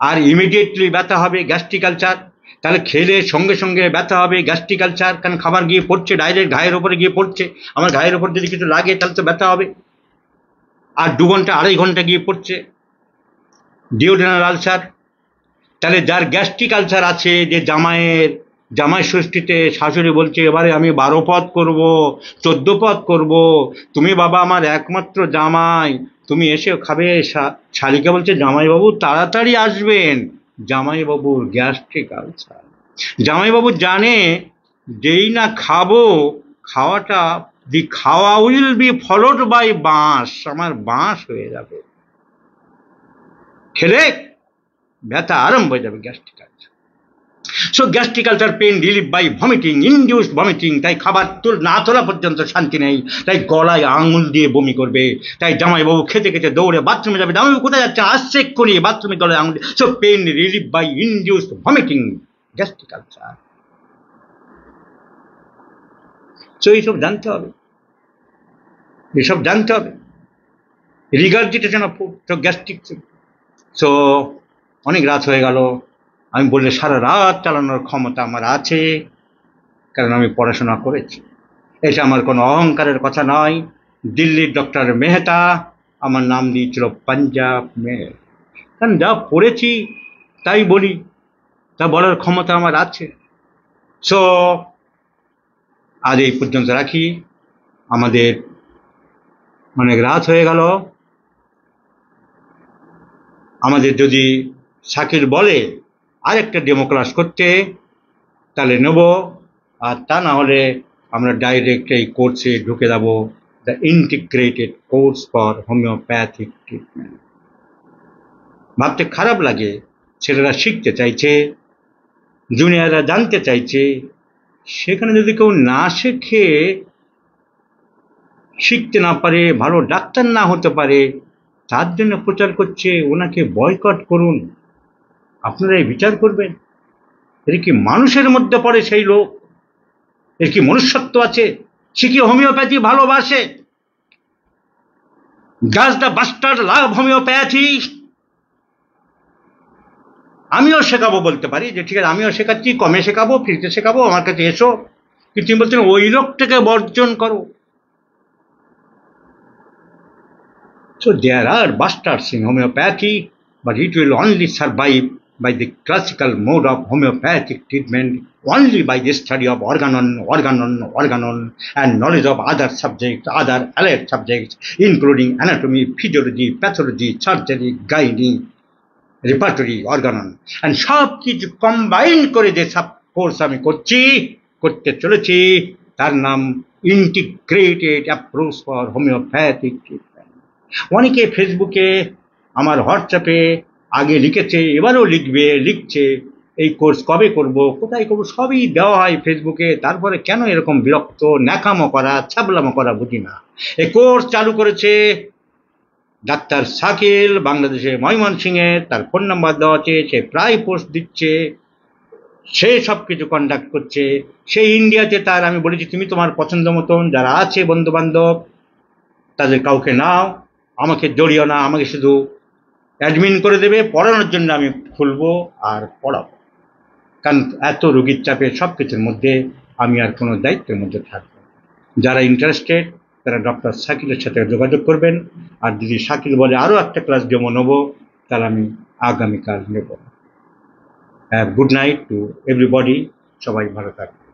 আর ইমিডিয়েটলি ব্যথা হবে গ্যাস্ট্রিক আলসার। তাহলে খেলে সঙ্গে সঙ্গে ব্যথা হবে গ্যাস্ট্রিক আলসার, কারণ খাবার গিয়ে পড়ছে, ডাইরেক্ট ঘায়ের ওপরে গিয়ে পড়ছে। আমার ঘায়ের ওপর যদি কিছু লাগে তাহলে তো ব্যথা হবে। আর 2 ঘন্টা 2.5 ঘন্টা গিয়ে পড়ছে ডিওডেনাল আলসার। তাহলে যার গ্যাস্ট্রিক আলসার আছে, যে জামাই ষষ্ঠীতে শাশুড়ি বলছে এবারে আমি 12 পদ করব, 14 পদ করব, তুমি বাবা আমার একমাত্র জামাই, তুমি এসে খাবে। শালিকা বলছে জামাইবাবু তাড়াতাড়ি আসবেন, জামাইবাবুর গ্যাস্ট্রিক আলসার। জামাইবাবু জানে যেই না খাবো, খাওয়া উইল বি ফলোড বাই বাঁশ, আমার বাঁশ হয়ে যাবে, খেলে ব্যথা আরম্ভ হয়ে যাবে, gastric ulcer. So gastric ulcer pain relief by vomiting, induced vomiting. তাই খাবার না তোলা পর্যন্ত শান্তি নেই, তাই গলায় আঙুল দিয়ে বমি করবে। তাই জামাইবাবু খেতে খেতে দৌড়ে বাথরুমে যাবে, জামাইবাবু কোথায় যাচ্ছে, আসছে এক্ষুনি, বাথরুমে গলায় আঙুল। So pain relief by induced vomiting, gastric ulcer. So এইসব জানতে হবে, এসব জানতে হবে। রিগার্জিটেশন অফ ফুড, তো গ্যাস্ট্রিক। সো অনেক রাত হয়ে গেল। আমি বললে সারা রাত চালানোর ক্ষমতা আমার আছে, কারণ আমি পড়াশোনা করেছি। এটা আমার কোনো অহংকারের কথা নয়। দিল্লির ডক্টর মেহতা আমার নাম দিয়েছিল পাঞ্জাব মেহের, কারণ যা পড়েছি তাই বলি, তা বলার ক্ষমতা আমার আছে। সো আজ এই পর্যন্ত রাখি, আমাদের অনেক রাত হয়ে গেল। আমাদের যদি শাকিল বলে আরেকটা ডেমো ক্লাস করতে, তাহলে নেব, আর তা না হলে আমরা ডাইরেক্ট এই কোর্সে ঢুকে যাব, the integrated course for homeopathic treatment. ভাবতে খারাপ লাগে, ছেলেরা শিখতে চাইছে, জুনিয়ররা জানতে চাইছে, সেখানে যদি কেউ না শেখে, শিখতে না পারে, ভালো ডাক্তার না হতে পারে, তার জন্য প্রচার করছে ওনাকে বয়কট করুন। আপনারা এই বিচার করবেন, এর কি মানুষের মধ্যে পড়ে সেই লোক? এর কি মনুষ্যত্ব আছে? সে কি হোমিওপ্যাথি ভালোবাসে? Does the bastard love homeopathy? আমিও শেখাবো বলতে পারি যে ঠিক আছে, আমিও শেখাচ্ছি, কমে শেখাবো, ফ্রিতে শেখাবো, আমার কাছে এসো। কিন্তু তুমি বলছেন ওই লোকটাকে বর্জন করো। So there are bastards in homeopathy, but it will only survive by the classical mode of homeopathic treatment, only by the study of organon, and knowledge of other subjects, other allied subjects, including anatomy, physiology, pathology, surgery, gynae, repertory, organon, and সব কিছু combine করে যে সব course আমি করতে চলেছি, তার নাম integrated approach for homeopathic treatment. অনেকে ফেসবুকে, আমার হোয়াটসঅ্যাপে আগে লিখেছে, এবারও লিখছে এই কোর্স কবে করব, কোথায় করব, সবই দেওয়া হয় ফেসবুকে। তারপরে কেন এরকম বিরক্ত, ন্যাকামো করা, ছাবলামো করা বুঝি না। এই কোর্স চালু করেছে ডাক্তার শাকিল, বাংলাদেশে ময়মনসিংহে, তার ফোন নাম্বার দেওয়া আছে, সে প্রায় পোস্ট দিচ্ছে, সে সব কিছু কন্ডাক্ট করছে। সেই ইন্ডিয়াতে তার, আমি বলেছি তুমি তোমার পছন্দ মতন যারা আছে বন্ধু বান্ধব তাদের কাউকে নাও, আমাকে জড়িও না, আমাকে শুধু অ্যাডমিন করে দেবে, পড়ানোর জন্য আমি খুলবো আর পড়াবো। কারণ এত রোগীর চাপে সব কিছুর মধ্যে আমি আর কোনো দায়িত্বের মধ্যে থাকবো। যারা ইন্টারেস্টেড তারা ডক্টর শাকিলের সাথে যোগাযোগ করবেন। আর যদি শাকিল বলে আরও একটা ক্লাস ডেমো নেবো, তাহলে আমি আগামীকাল নেব। গুড নাইট টু এভরিবডি, সবাই ভালো থাকবে।